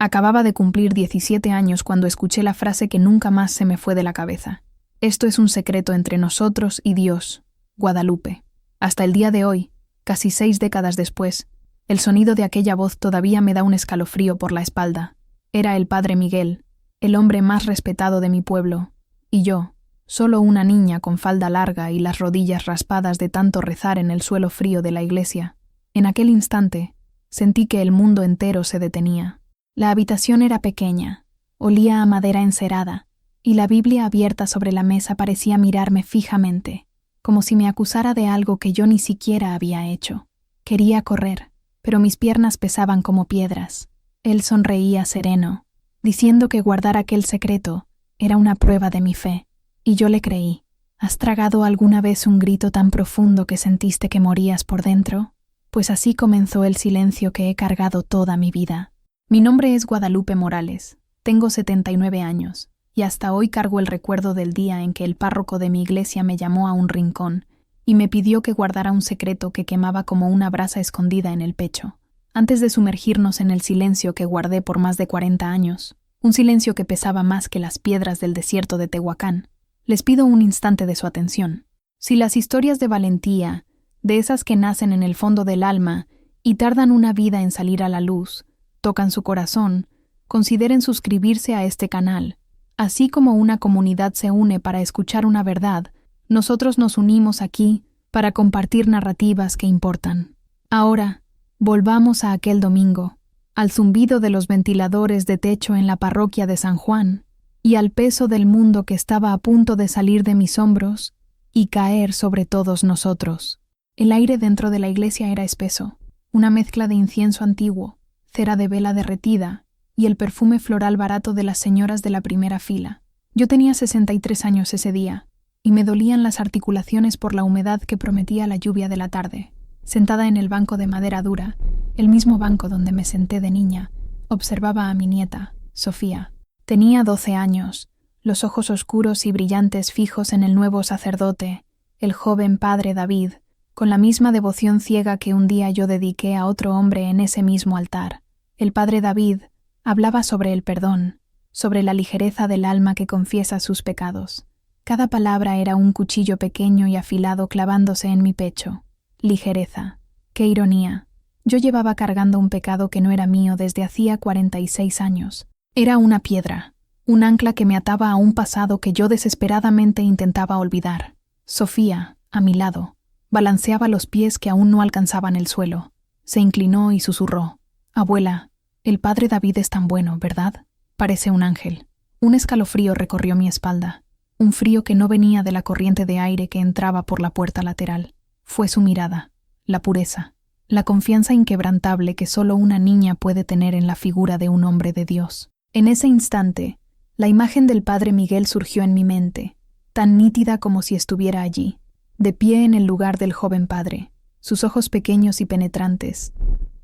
Acababa de cumplir 17 años cuando escuché la frase que nunca más se me fue de la cabeza. Esto es un secreto entre nosotros y Dios, Guadalupe. Hasta el día de hoy, casi 6 décadas después, el sonido de aquella voz todavía me da un escalofrío por la espalda. Era el padre Miguel, el hombre más respetado de mi pueblo, y yo, solo una niña con falda larga y las rodillas raspadas de tanto rezar en el suelo frío de la iglesia. En aquel instante, sentí que el mundo entero se detenía. La habitación era pequeña, olía a madera encerada, y la Biblia abierta sobre la mesa parecía mirarme fijamente, como si me acusara de algo que yo ni siquiera había hecho. Quería correr, pero mis piernas pesaban como piedras. Él sonreía sereno, diciendo que guardar aquel secreto era una prueba de mi fe, y yo le creí. ¿Has tragado alguna vez un grito tan profundo que sentiste que morías por dentro? Pues así comenzó el silencio que he cargado toda mi vida. Mi nombre es Guadalupe Morales, tengo 79 años, y hasta hoy cargo el recuerdo del día en que el párroco de mi iglesia me llamó a un rincón y me pidió que guardara un secreto que quemaba como una brasa escondida en el pecho. Antes de sumergirnos en el silencio que guardé por más de 40 años, un silencio que pesaba más que las piedras del desierto de Tehuacán, les pido un instante de su atención. Si las historias de valentía, de esas que nacen en el fondo del alma y tardan una vida en salir a la luz, tocan su corazón, consideren suscribirse a este canal. Así como una comunidad se une para escuchar una verdad, nosotros nos unimos aquí para compartir narrativas que importan. Ahora, volvamos a aquel domingo, al zumbido de los ventiladores de techo en la parroquia de San Juan, y al peso del mundo que estaba a punto de salir de mis hombros y caer sobre todos nosotros. El aire dentro de la iglesia era espeso, una mezcla de incienso antiguo, cera de vela derretida y el perfume floral barato de las señoras de la primera fila. Yo tenía 63 años ese día, y me dolían las articulaciones por la humedad que prometía la lluvia de la tarde. Sentada en el banco de madera dura, el mismo banco donde me senté de niña, observaba a mi nieta, Sofía. Tenía 12 años, los ojos oscuros y brillantes fijos en el nuevo sacerdote, el joven padre David, con la misma devoción ciega que un día yo dediqué a otro hombre en ese mismo altar. El padre David hablaba sobre el perdón, sobre la ligereza del alma que confiesa sus pecados. Cada palabra era un cuchillo pequeño y afilado clavándose en mi pecho. Ligereza. ¡Qué ironía! Yo llevaba cargando un pecado que no era mío desde hacía 46 años. Era una piedra, un ancla que me ataba a un pasado que yo desesperadamente intentaba olvidar. Sofía, a mi lado, balanceaba los pies que aún no alcanzaban el suelo. Se inclinó y susurró: «Abuela, el padre David es tan bueno, ¿verdad? Parece un ángel». Un escalofrío recorrió mi espalda, un frío que no venía de la corriente de aire que entraba por la puerta lateral. Fue su mirada, la pureza, la confianza inquebrantable que solo una niña puede tener en la figura de un hombre de Dios. En ese instante, la imagen del padre Miguel surgió en mi mente, tan nítida como si estuviera allí, de pie en el lugar del joven padre, sus ojos pequeños y penetrantes,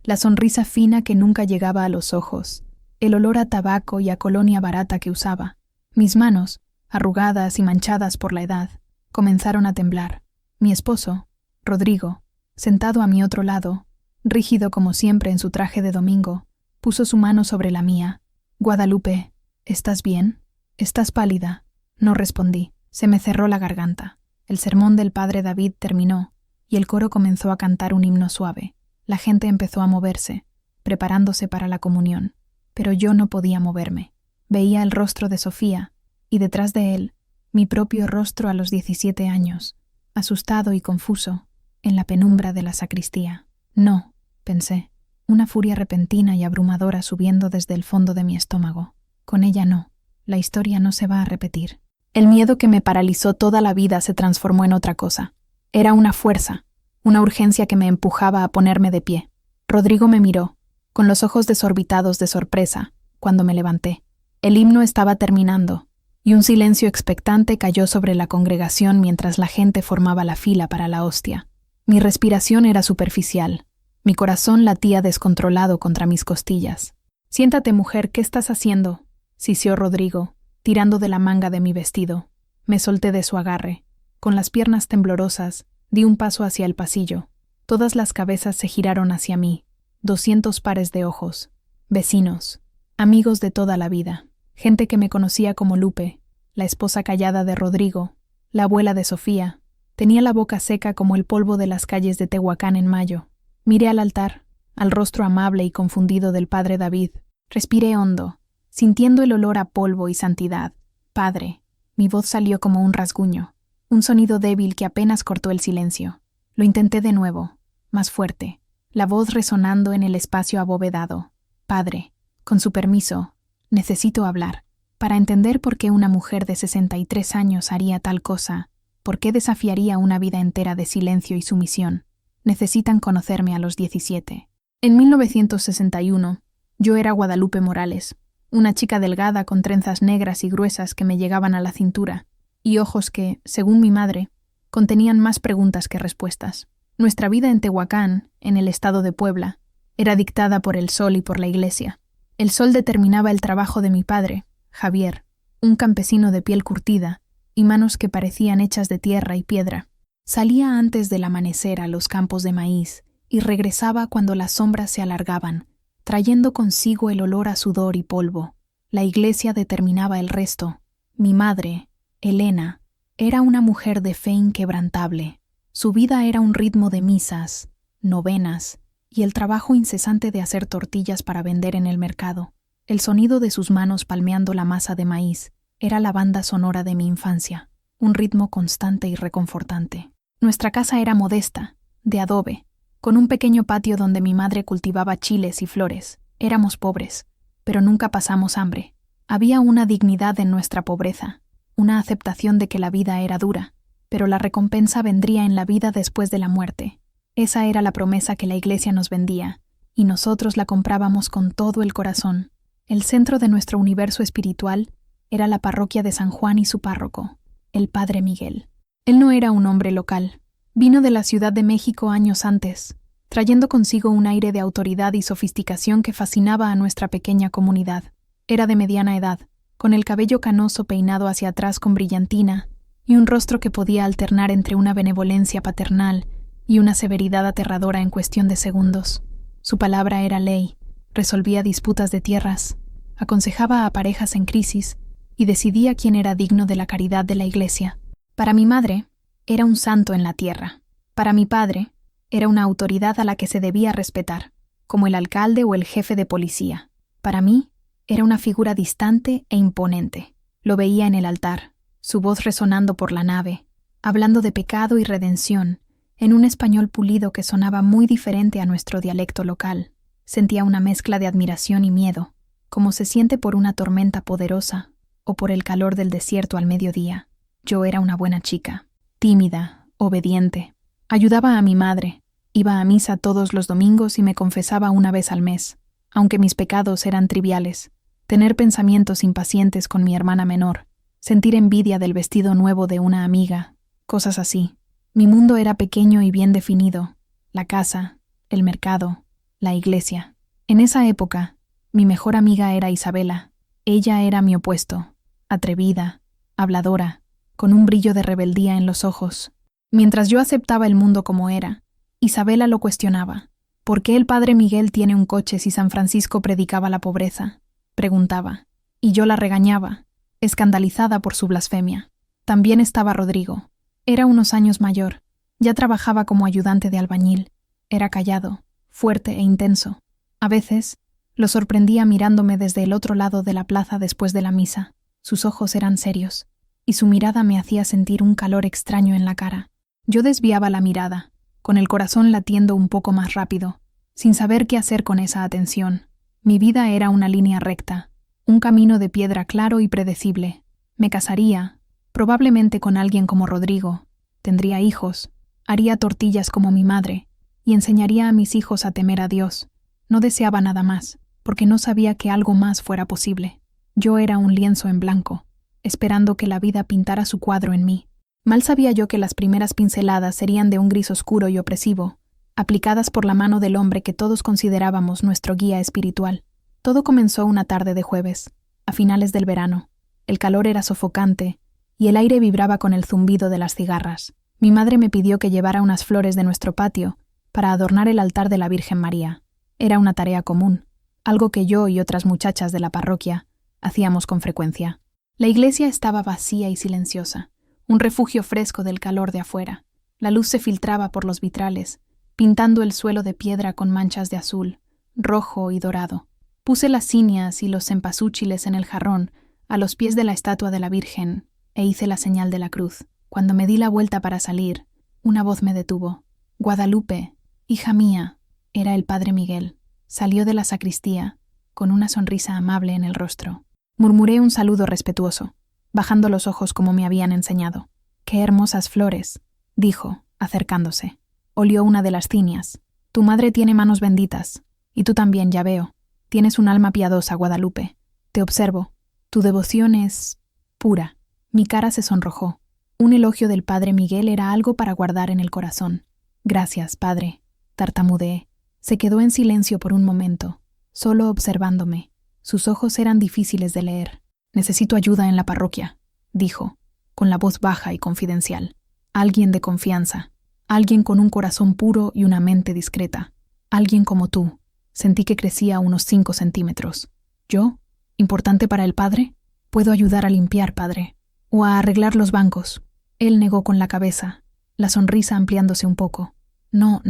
la sonrisa fina que nunca llegaba a los ojos, el olor a tabaco y a colonia barata que usaba. Mis manos, arrugadas y manchadas por la edad, comenzaron a temblar. Mi esposo, Rodrigo, sentado a mi otro lado, rígido como siempre en su traje de domingo, puso su mano sobre la mía. «Guadalupe, ¿estás bien? ¿Estás pálida?» No respondí. Se me cerró la garganta. El sermón del padre David terminó, y el coro comenzó a cantar un himno suave. La gente empezó a moverse, preparándose para la comunión, pero yo no podía moverme. Veía el rostro de Sofía, y detrás de él, mi propio rostro a los 17 años, asustado y confuso, en la penumbra de la sacristía. «No», pensé, una furia repentina y abrumadora subiendo desde el fondo de mi estómago. «Con ella no, la historia no se va a repetir». El miedo que me paralizó toda la vida se transformó en otra cosa. Era una fuerza, una urgencia que me empujaba a ponerme de pie. Rodrigo me miró, con los ojos desorbitados de sorpresa, cuando me levanté. El himno estaba terminando, y un silencio expectante cayó sobre la congregación mientras la gente formaba la fila para la hostia. Mi respiración era superficial. Mi corazón latía descontrolado contra mis costillas. «Siéntate, mujer, ¿qué estás haciendo?», sisió Rodrigo, tirando de la manga de mi vestido. Me solté de su agarre. Con las piernas temblorosas, di un paso hacia el pasillo. Todas las cabezas se giraron hacia mí. 200 pares de ojos. Vecinos. Amigos de toda la vida, gente que me conocía como Lupe, la esposa callada de Rodrigo, la abuela de Sofía. Tenía la boca seca como el polvo de las calles de Tehuacán en mayo. Miré al altar, al rostro amable y confundido del padre David. Respiré hondo, sintiendo el olor a polvo y santidad. Padre, mi voz salió como un rasguño, un sonido débil que apenas cortó el silencio. Lo intenté de nuevo, más fuerte, la voz resonando en el espacio abovedado. Padre, con su permiso, necesito hablar. Para entender por qué una mujer de 63 años haría tal cosa, por qué desafiaría una vida entera de silencio y sumisión, necesitan conocerme a los 17. En 1961, yo era Guadalupe Morales, una chica delgada con trenzas negras y gruesas que me llegaban a la cintura, y ojos que, según mi madre, contenían más preguntas que respuestas. Nuestra vida en Tehuacán, en el estado de Puebla, era dictada por el sol y por la iglesia. El sol determinaba el trabajo de mi padre, Javier, un campesino de piel curtida y manos que parecían hechas de tierra y piedra. Salía antes del amanecer a los campos de maíz y regresaba cuando las sombras se alargaban, trayendo consigo el olor a sudor y polvo. La iglesia determinaba el resto. Mi madre, Elena, era una mujer de fe inquebrantable. Su vida era un ritmo de misas, novenas y el trabajo incesante de hacer tortillas para vender en el mercado. El sonido de sus manos palmeando la masa de maíz era la banda sonora de mi infancia, un ritmo constante y reconfortante. Nuestra casa era modesta, de adobe, con un pequeño patio donde mi madre cultivaba chiles y flores. Éramos pobres, pero nunca pasamos hambre. Había una dignidad en nuestra pobreza, una aceptación de que la vida era dura, pero la recompensa vendría en la vida después de la muerte. Esa era la promesa que la iglesia nos vendía, y nosotros la comprábamos con todo el corazón. El centro de nuestro universo espiritual era la parroquia de San Juan y su párroco, el padre Miguel. Él no era un hombre local. Vino de la Ciudad de México años antes, trayendo consigo un aire de autoridad y sofisticación que fascinaba a nuestra pequeña comunidad. Era de mediana edad, con el cabello canoso peinado hacia atrás con brillantina, y un rostro que podía alternar entre una benevolencia paternal y una severidad aterradora en cuestión de segundos. Su palabra era ley. Resolvía disputas de tierras, aconsejaba a parejas en crisis y decidía quién era digno de la caridad de la iglesia. Para mi madre, era un santo en la tierra. Para mi padre, era una autoridad a la que se debía respetar, como el alcalde o el jefe de policía. Para mí, era una figura distante e imponente. Lo veía en el altar, su voz resonando por la nave, hablando de pecado y redención, en un español pulido que sonaba muy diferente a nuestro dialecto local. Sentía una mezcla de admiración y miedo, como se siente por una tormenta poderosa o por el calor del desierto al mediodía. Yo era una buena chica, tímida, obediente. Ayudaba a mi madre, iba a misa todos los domingos y me confesaba una vez al mes, aunque mis pecados eran triviales. Tener pensamientos impacientes con mi hermana menor, sentir envidia del vestido nuevo de una amiga, cosas así. Mi mundo era pequeño y bien definido, la casa, el mercado, la iglesia. En esa época, mi mejor amiga era Isabela. Ella era mi opuesto, atrevida, habladora, con un brillo de rebeldía en los ojos. Mientras yo aceptaba el mundo como era, Isabela lo cuestionaba. ¿Por qué el padre Miguel tiene un coche si San Francisco predicaba la pobreza?, preguntaba. Y yo la regañaba, escandalizada por su blasfemia. También estaba Rodrigo. Era unos años mayor. Ya trabajaba como ayudante de albañil. Era callado, fuerte e intenso. A veces, lo sorprendía mirándome desde el otro lado de la plaza después de la misa. Sus ojos eran serios, y su mirada me hacía sentir un calor extraño en la cara. Yo desviaba la mirada, con el corazón latiendo un poco más rápido, sin saber qué hacer con esa atención. Mi vida era una línea recta, un camino de piedra claro y predecible. Me casaría, probablemente con alguien como Rodrigo, tendría hijos, haría tortillas como mi madre, y enseñaría a mis hijos a temer a Dios. No deseaba nada más, porque no sabía que algo más fuera posible. Yo era un lienzo en blanco, esperando que la vida pintara su cuadro en mí. Mal sabía yo que las primeras pinceladas serían de un gris oscuro y opresivo, aplicadas por la mano del hombre que todos considerábamos nuestro guía espiritual. Todo comenzó una tarde de jueves, a finales del verano. El calor era sofocante, y el aire vibraba con el zumbido de las cigarras. Mi madre me pidió que llevara unas flores de nuestro patio para adornar el altar de la Virgen María. Era una tarea común. algo que yo y otras muchachas de la parroquia hacíamos con frecuencia. La iglesia estaba vacía y silenciosa, un refugio fresco del calor de afuera. La luz se filtraba por los vitrales, pintando el suelo de piedra con manchas de azul, rojo y dorado. Puse las cinias y los cempasúchiles en el jarrón a los pies de la estatua de la Virgen e hice la señal de la cruz. Cuando me di la vuelta para salir, una voz me detuvo. «Guadalupe, hija mía», era el padre Miguel. Salió de la sacristía, con una sonrisa amable en el rostro. Murmuré un saludo respetuoso, bajando los ojos como me habían enseñado. «Qué hermosas flores», dijo, acercándose. Olió una de las cinias. «Tu madre tiene manos benditas, y tú también, ya veo. Tienes un alma piadosa, Guadalupe. Te observo. Tu devoción es pura». Mi cara se sonrojó. Un elogio del padre Miguel era algo para guardar en el corazón. «Gracias, padre», tartamudeé. Se quedó en silencio por un momento, solo observándome. Sus ojos eran difíciles de leer. «Necesito ayuda en la parroquia», dijo, con la voz baja y confidencial. «Alguien de confianza. Alguien con un corazón puro y una mente discreta. Alguien como tú». Sentí que crecía unos 5 centímetros. ¿Yo? ¿Importante para el padre? «Puedo ayudar a limpiar, padre. O a arreglar los bancos». Él negó con la cabeza, la sonrisa ampliándose un poco. «No.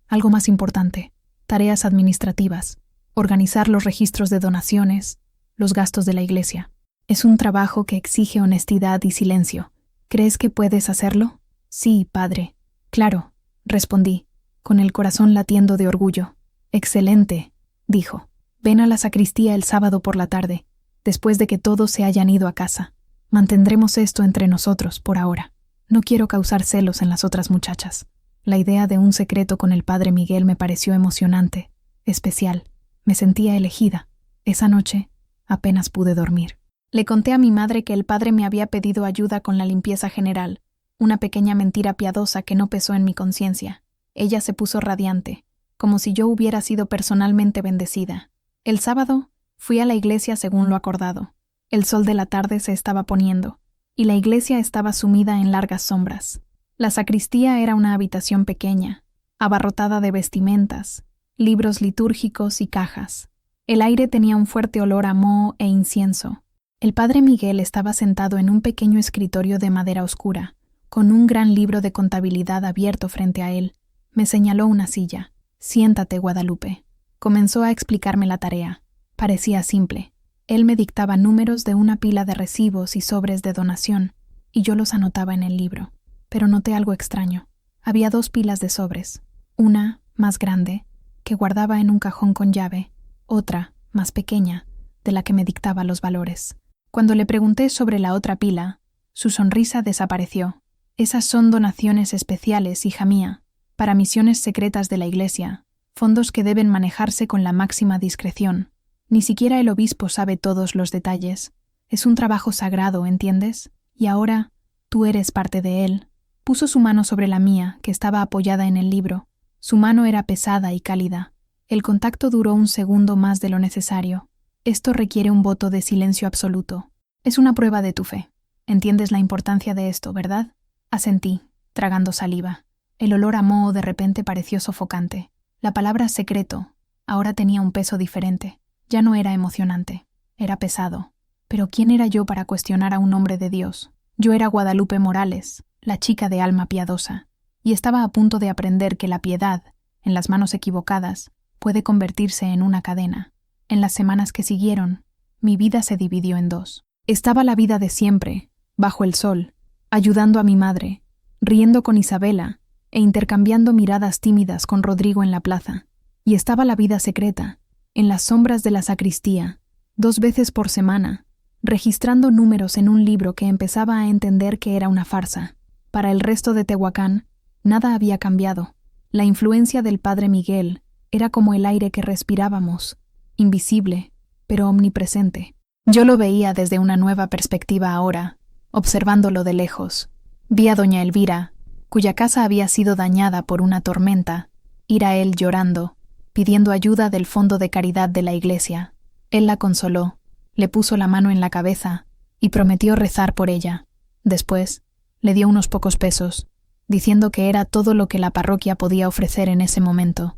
Algo más importante. Tareas administrativas. Organizar los registros de donaciones, los gastos de la iglesia. Es un trabajo que exige honestidad y silencio. ¿Crees que puedes hacerlo?» «Sí, padre». «Claro», respondí, con el corazón latiendo de orgullo. «Excelente», dijo. «Ven a la sacristía el sábado por la tarde, después de que todos se hayan ido a casa. Mantendremos esto entre nosotros por ahora. No quiero causar celos en las otras muchachas». La idea de un secreto con el padre Miguel me pareció emocionante, especial. Me sentía elegida. Esa noche apenas pude dormir. Le conté a mi madre que el padre me había pedido ayuda con la limpieza general, una pequeña mentira piadosa que no pesó en mi conciencia. Ella se puso radiante, como si yo hubiera sido personalmente bendecida. El sábado fui a la iglesia según lo acordado. El sol de la tarde se estaba poniendo, y la iglesia estaba sumida en largas sombras. La sacristía era una habitación pequeña, abarrotada de vestimentas, libros litúrgicos y cajas. El aire tenía un fuerte olor a moho e incienso. El padre Miguel estaba sentado en un pequeño escritorio de madera oscura, con un gran libro de contabilidad abierto frente a él. Me señaló una silla. «Siéntate, Guadalupe». Comenzó a explicarme la tarea. Parecía simple. Él me dictaba números de una pila de recibos y sobres de donación, y yo los anotaba en el libro. Pero noté algo extraño. Había 2 pilas de sobres. Una, más grande, que guardaba en un cajón con llave. Otra, más pequeña, de la que me dictaba los valores. Cuando le pregunté sobre la otra pila, su sonrisa desapareció. «Esas son donaciones especiales, hija mía, para misiones secretas de la iglesia, fondos que deben manejarse con la máxima discreción. Ni siquiera el obispo sabe todos los detalles. Es un trabajo sagrado, ¿entiendes? Y ahora tú eres parte de él». Puso su mano sobre la mía, que estaba apoyada en el libro. Su mano era pesada y cálida. El contacto duró un segundo más de lo necesario. «Esto requiere un voto de silencio absoluto. Es una prueba de tu fe. Entiendes la importancia de esto, ¿verdad?» Asentí, tragando saliva. El olor a moho de repente pareció sofocante. La palabra secreto ahora tenía un peso diferente. Ya no era emocionante. Era pesado. Pero ¿quién era yo para cuestionar a un hombre de Dios? Yo era Guadalupe Morales, la chica de alma piadosa, y estaba a punto de aprender que la piedad, en las manos equivocadas, puede convertirse en una cadena. En las semanas que siguieron, mi vida se dividió en 2. Estaba la vida de siempre, bajo el sol, ayudando a mi madre, riendo con Isabela e intercambiando miradas tímidas con Rodrigo en la plaza. Y estaba la vida secreta, en las sombras de la sacristía, 2 veces por semana, registrando números en un libro que empezaba a entender que era una farsa. Para el resto de Tehuacán, nada había cambiado. La influencia del padre Miguel era como el aire que respirábamos, invisible, pero omnipresente. Yo lo veía desde una nueva perspectiva ahora, observándolo de lejos. Vi a doña Elvira, cuya casa había sido dañada por una tormenta, ir a él llorando, pidiendo ayuda del fondo de caridad de la iglesia. Él la consoló, le puso la mano en la cabeza y prometió rezar por ella. Después, le dio unos pocos pesos, diciendo que era todo lo que la parroquia podía ofrecer en ese momento.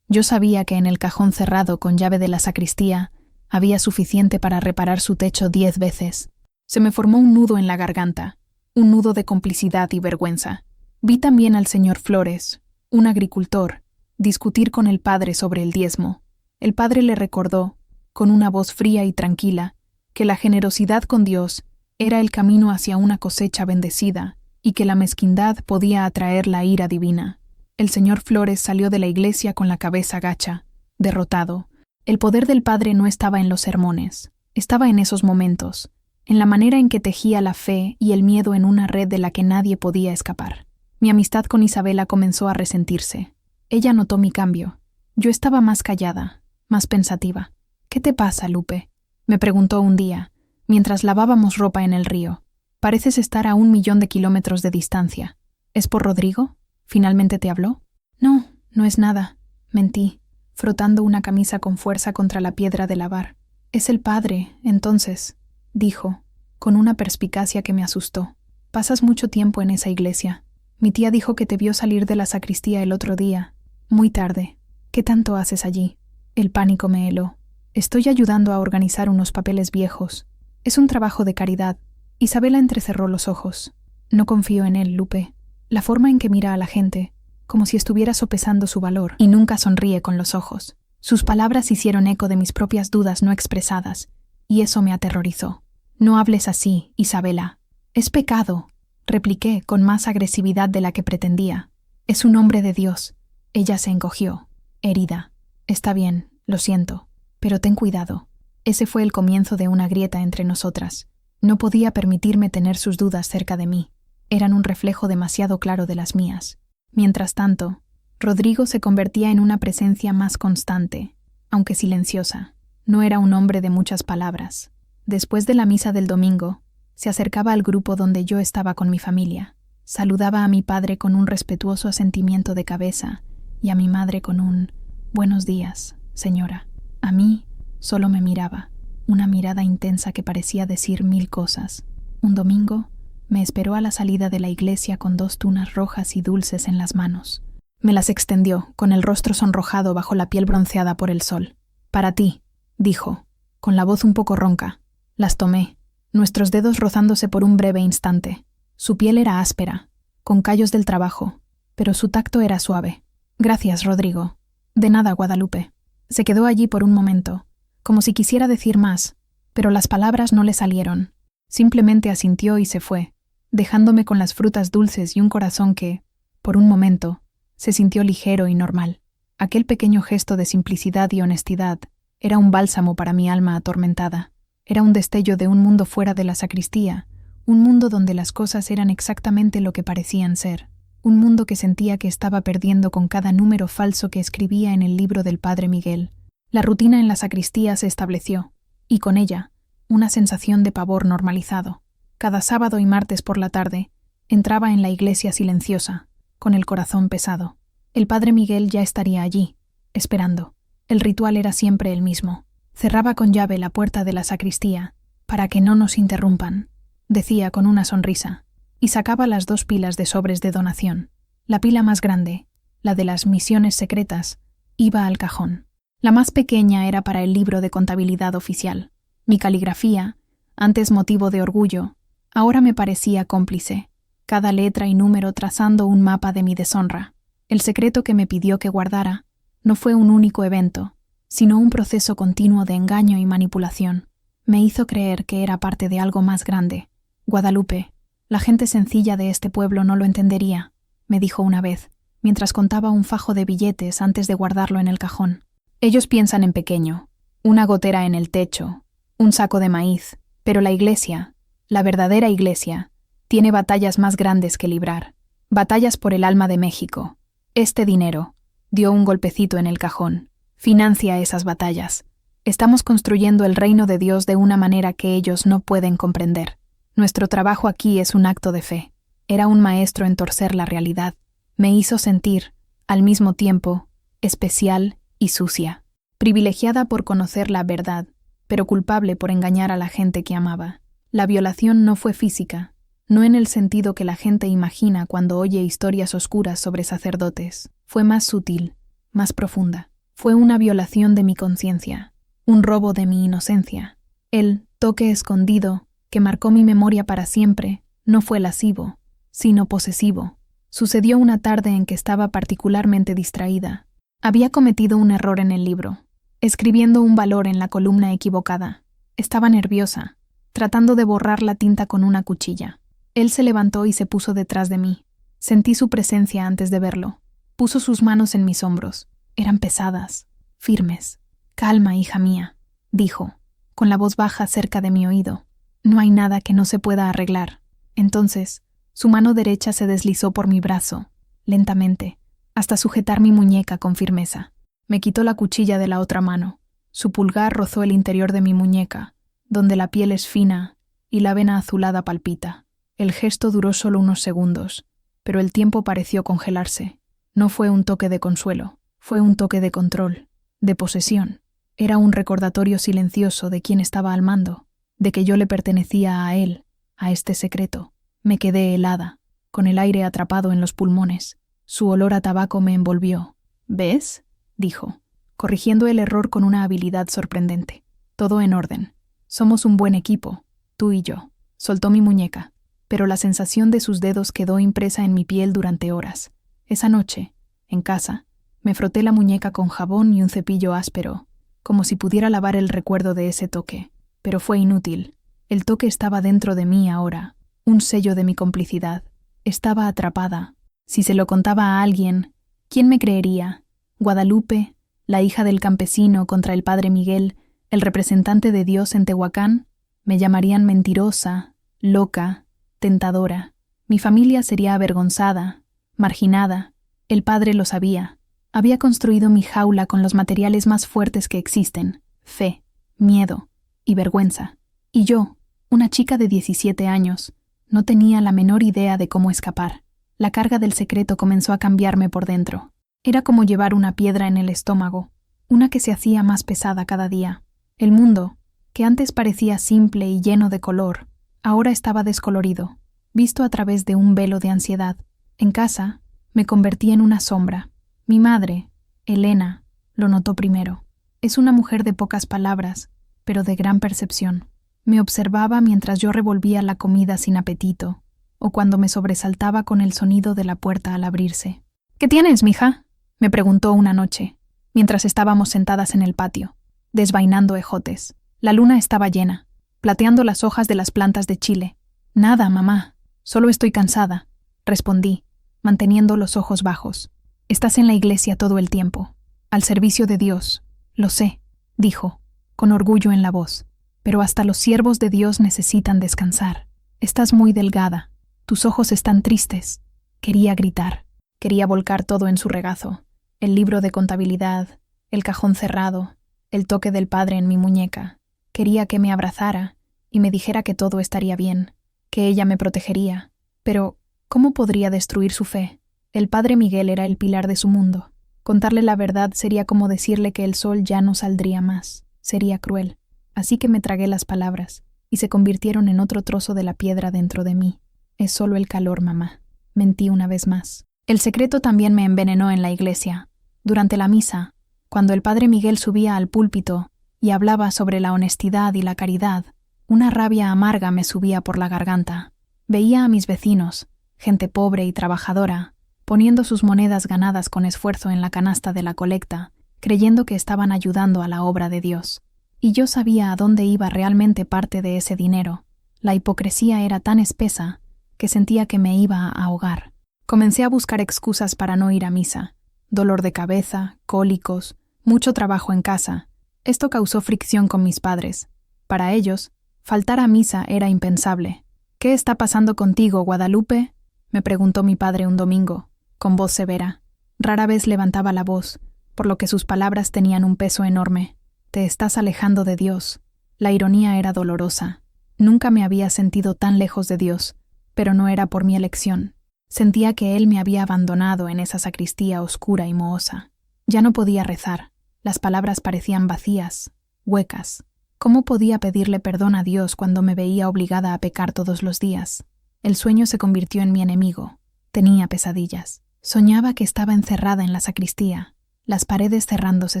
Yo sabía que en el cajón cerrado con llave de la sacristía había suficiente para reparar su techo 10 veces. Se me formó un nudo en la garganta, un nudo de complicidad y vergüenza. Vi también al señor Flores, un agricultor, discutir con el padre sobre el diezmo. El padre le recordó, con una voz fría y tranquila, que la generosidad con Dios era el camino hacia una cosecha bendecida y que la mezquindad podía atraer la ira divina. El señor Flores salió de la iglesia con la cabeza gacha, derrotado. El poder del padre no estaba en los sermones, estaba en esos momentos, en la manera en que tejía la fe y el miedo en una red de la que nadie podía escapar. Mi amistad con Isabela comenzó a resentirse. Ella notó mi cambio. Yo estaba más callada, más pensativa. «¿Qué te pasa, Lupe?», me preguntó un día, mientras lavábamos ropa en el río. «Pareces estar a 1.000.000 de kilómetros de distancia. ¿Es por Rodrigo? ¿Finalmente te habló?» «No, no es nada», mentí, frotando una camisa con fuerza contra la piedra de lavar. «Es el padre, entonces», dijo, con una perspicacia que me asustó. «Pasas mucho tiempo en esa iglesia. Mi tía dijo que te vio salir de la sacristía el otro día, muy tarde. ¿Qué tanto haces allí?» El pánico me heló. «Estoy ayudando a organizar unos papeles viejos. Es un trabajo de caridad». Isabela entrecerró los ojos. «No confío en él, Lupe. La forma en que mira a la gente, como si estuviera sopesando su valor, y nunca sonríe con los ojos». Sus palabras hicieron eco de mis propias dudas no expresadas, y eso me aterrorizó. «No hables así, Isabela. Es pecado», repliqué con más agresividad de la que pretendía. «Es un hombre de Dios». Ella se encogió, herida. «Está bien, lo siento, pero ten cuidado». Ese fue el comienzo de una grieta entre nosotras. No podía permitirme tener sus dudas cerca de mí. Eran un reflejo demasiado claro de las mías. Mientras tanto, Rodrigo se convertía en una presencia más constante, aunque silenciosa. No era un hombre de muchas palabras. Después de la misa del domingo, se acercaba al grupo donde yo estaba con mi familia. Saludaba a mi padre con un respetuoso asentimiento de cabeza y a mi madre con un «Buenos días, señora». A mí solo me miraba, una mirada intensa que parecía decir 1000 cosas. Un domingo me esperó a la salida de la iglesia con 2 tunas rojas y dulces en las manos. Me las extendió, con el rostro sonrojado bajo la piel bronceada por el sol. «Para ti», dijo, con la voz un poco ronca. Las tomé, nuestros dedos rozándose por un breve instante. Su piel era áspera, con callos del trabajo, pero su tacto era suave. «Gracias, Rodrigo». «De nada, Guadalupe». Se quedó allí por un momento, como si quisiera decir más, pero las palabras no le salieron. Simplemente asintió y se fue, dejándome con las frutas dulces y un corazón que, por un momento, se sintió ligero y normal. Aquel pequeño gesto de simplicidad y honestidad era un bálsamo para mi alma atormentada. Era un destello de un mundo fuera de la sacristía, un mundo donde las cosas eran exactamente lo que parecían ser, un mundo que sentía que estaba perdiendo con cada número falso que escribía en el libro del padre Miguel. La rutina en la sacristía se estableció, y con ella, una sensación de pavor normalizado. Cada sábado y martes por la tarde, entraba en la iglesia silenciosa, con el corazón pesado. El padre Miguel ya estaría allí, esperando. El ritual era siempre el mismo. Cerraba con llave la puerta de la sacristía, para que no nos interrumpan, decía con una sonrisa, y sacaba las 2 pilas de sobres de donación. La pila más grande, la de las misiones secretas, iba al cajón. La más pequeña era para el libro de contabilidad oficial. Mi caligrafía, antes motivo de orgullo, ahora me parecía cómplice, cada letra y número trazando un mapa de mi deshonra. El secreto que me pidió que guardara no fue un único evento, sino un proceso continuo de engaño y manipulación. Me hizo creer que era parte de algo más grande. «Guadalupe, la gente sencilla de este pueblo no lo entendería», me dijo una vez, mientras contaba un fajo de billetes antes de guardarlo en el cajón. «Ellos piensan en pequeño, una gotera en el techo, un saco de maíz, pero la iglesia, la verdadera iglesia, tiene batallas más grandes que librar, batallas por el alma de México. Este dinero», dio un golpecito en el cajón, «financia esas batallas. Estamos construyendo el reino de Dios de una manera que ellos no pueden comprender. Nuestro trabajo aquí es un acto de fe». Era un maestro en torcer la realidad. Me hizo sentir, al mismo tiempo, especial y sucia, privilegiada por conocer la verdad, pero culpable por engañar a la gente que amaba. La violación no fue física, no en el sentido que la gente imagina cuando oye historias oscuras sobre sacerdotes. Fue más sutil, más profunda. Fue una violación de mi conciencia, un robo de mi inocencia. El toque escondido, que marcó mi memoria para siempre, no fue lascivo, sino posesivo. Sucedió una tarde en que estaba particularmente distraída. Había cometido un error en el libro, escribiendo un valor en la columna equivocada. Estaba nerviosa, tratando de borrar la tinta con una cuchilla. Él se levantó y se puso detrás de mí. Sentí su presencia antes de verlo. Puso sus manos en mis hombros. Eran pesadas, firmes. «Calma, hija mía», dijo, con la voz baja cerca de mi oído. «No hay nada que no se pueda arreglar». Entonces, su mano derecha se deslizó por mi brazo, lentamente, hasta sujetar mi muñeca con firmeza. Me quitó la cuchilla de la otra mano. Su pulgar rozó el interior de mi muñeca, donde la piel es fina y la vena azulada palpita. El gesto duró solo unos segundos, pero el tiempo pareció congelarse. No fue un toque de consuelo, fue un toque de control, de posesión. Era un recordatorio silencioso de quién estaba al mando, de que yo le pertenecía a él, a este secreto. Me quedé helada, con el aire atrapado en los pulmones. Su olor a tabaco me envolvió. «¿Ves?», dijo, corrigiendo el error con una habilidad sorprendente. «Todo en orden. Somos un buen equipo, tú y yo». Soltó mi muñeca, pero la sensación de sus dedos quedó impresa en mi piel durante horas. Esa noche, en casa, me froté la muñeca con jabón y un cepillo áspero, como si pudiera lavar el recuerdo de ese toque. Pero fue inútil. El toque estaba dentro de mí ahora, un sello de mi complicidad. Estaba atrapada. Si se lo contaba a alguien, ¿quién me creería? ¿Guadalupe, la hija del campesino contra el padre Miguel, el representante de Dios en Tehuacán? Me llamarían mentirosa, loca, tentadora. Mi familia sería avergonzada, marginada. El padre lo sabía. Había construido mi jaula con los materiales más fuertes que existen: fe, miedo y vergüenza. Y yo, una chica de 17 años, no tenía la menor idea de cómo escapar. La carga del secreto comenzó a cambiarme por dentro. Era como llevar una piedra en el estómago, una que se hacía más pesada cada día. El mundo, que antes parecía simple y lleno de color, ahora estaba descolorido, visto a través de un velo de ansiedad. En casa, me convertí en una sombra. Mi madre, Elena, lo notó primero. Es una mujer de pocas palabras, pero de gran percepción. Me observaba mientras yo revolvía la comida sin apetito, o cuando me sobresaltaba con el sonido de la puerta al abrirse. «¿Qué tienes, mija?», me preguntó una noche, mientras estábamos sentadas en el patio, desvainando ejotes. La luna estaba llena, plateando las hojas de las plantas de chile. «Nada, mamá, solo estoy cansada», respondí, manteniendo los ojos bajos. «Estás en la iglesia todo el tiempo, al servicio de Dios». «Lo sé», dijo, con orgullo en la voz, «pero hasta los siervos de Dios necesitan descansar. Estás muy delgada, tus ojos están tristes». Quería gritar, quería volcar todo en su regazo: el libro de contabilidad, el cajón cerrado, el toque del padre en mi muñeca. Quería que me abrazara y me dijera que todo estaría bien, que ella me protegería. Pero, ¿cómo podría destruir su fe? El padre Miguel era el pilar de su mundo. Contarle la verdad sería como decirle que el sol ya no saldría más. Sería cruel. Así que me tragué las palabras, y se convirtieron en otro trozo de la piedra dentro de mí. «Es solo el calor, mamá». Mentí una vez más. El secreto también me envenenó en la iglesia. Durante la misa, cuando el padre Miguel subía al púlpito y hablaba sobre la honestidad y la caridad, una rabia amarga me subía por la garganta. Veía a mis vecinos, gente pobre y trabajadora, poniendo sus monedas ganadas con esfuerzo en la canasta de la colecta, creyendo que estaban ayudando a la obra de Dios. Y yo sabía a dónde iba realmente parte de ese dinero. La hipocresía era tan espesa que sentía que me iba a ahogar. Comencé a buscar excusas para no ir a misa. Dolor de cabeza, cólicos, mucho trabajo en casa. Esto causó fricción con mis padres. Para ellos, faltar a misa era impensable. «¿Qué está pasando contigo, Guadalupe?», me preguntó mi padre un domingo, con voz severa. Rara vez levantaba la voz, por lo que sus palabras tenían un peso enorme. «Te estás alejando de Dios». La ironía era dolorosa. Nunca me había sentido tan lejos de Dios, pero no era por mi elección. Sentía que Él me había abandonado en esa sacristía oscura y mohosa. Ya no podía rezar. Las palabras parecían vacías, huecas. ¿Cómo podía pedirle perdón a Dios cuando me veía obligada a pecar todos los días? El sueño se convirtió en mi enemigo. Tenía pesadillas. Soñaba que estaba encerrada en la sacristía. las paredes cerrándose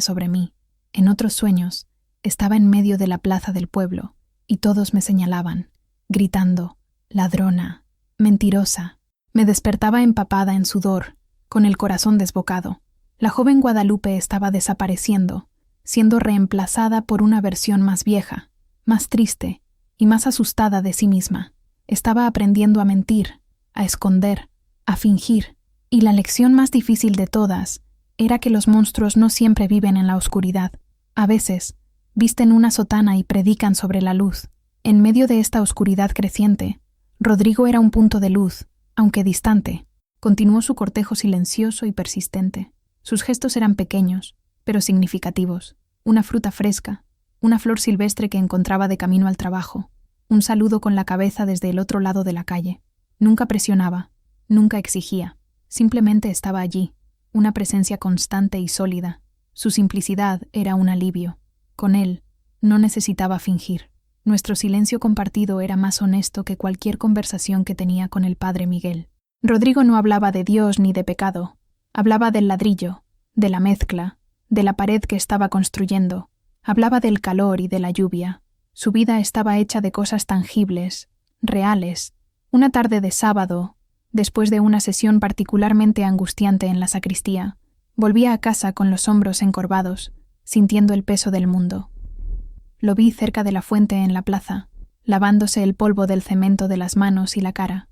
sobre mí. En otros sueños, estaba en medio de la plaza del pueblo, y todos me señalaban, gritando, ladrona, mentirosa. Me despertaba empapada en sudor, con el corazón desbocado. La joven Guadalupe estaba desapareciendo, siendo reemplazada por una versión más vieja, más triste y más asustada de sí misma. Estaba aprendiendo a mentir, a esconder, a fingir, y la lección más difícil de todas era que los monstruos no siempre viven en la oscuridad. A veces, visten una sotana y predican sobre la luz. En medio de esta oscuridad creciente, Rodrigo era un punto de luz, aunque distante. Continuó su cortejo silencioso y persistente. Sus gestos eran pequeños, pero significativos. Una fruta fresca, una flor silvestre que encontraba de camino al trabajo, un saludo con la cabeza desde el otro lado de la calle. Nunca presionaba, nunca exigía. Simplemente estaba allí, una presencia constante y sólida. Su simplicidad era un alivio. Con él, no necesitaba fingir. Nuestro silencio compartido era más honesto que cualquier conversación que tenía con el padre Miguel. Rodrigo no hablaba de Dios ni de pecado. Hablaba del ladrillo, de la mezcla, de la pared que estaba construyendo. Hablaba del calor y de la lluvia. Su vida estaba hecha de cosas tangibles, reales. Una tarde de sábado, después de una sesión particularmente angustiante en la sacristía, volvía a casa con los hombros encorvados, sintiendo el peso del mundo. Lo vi cerca de la fuente en la plaza, lavándose el polvo del cemento de las manos y la cara.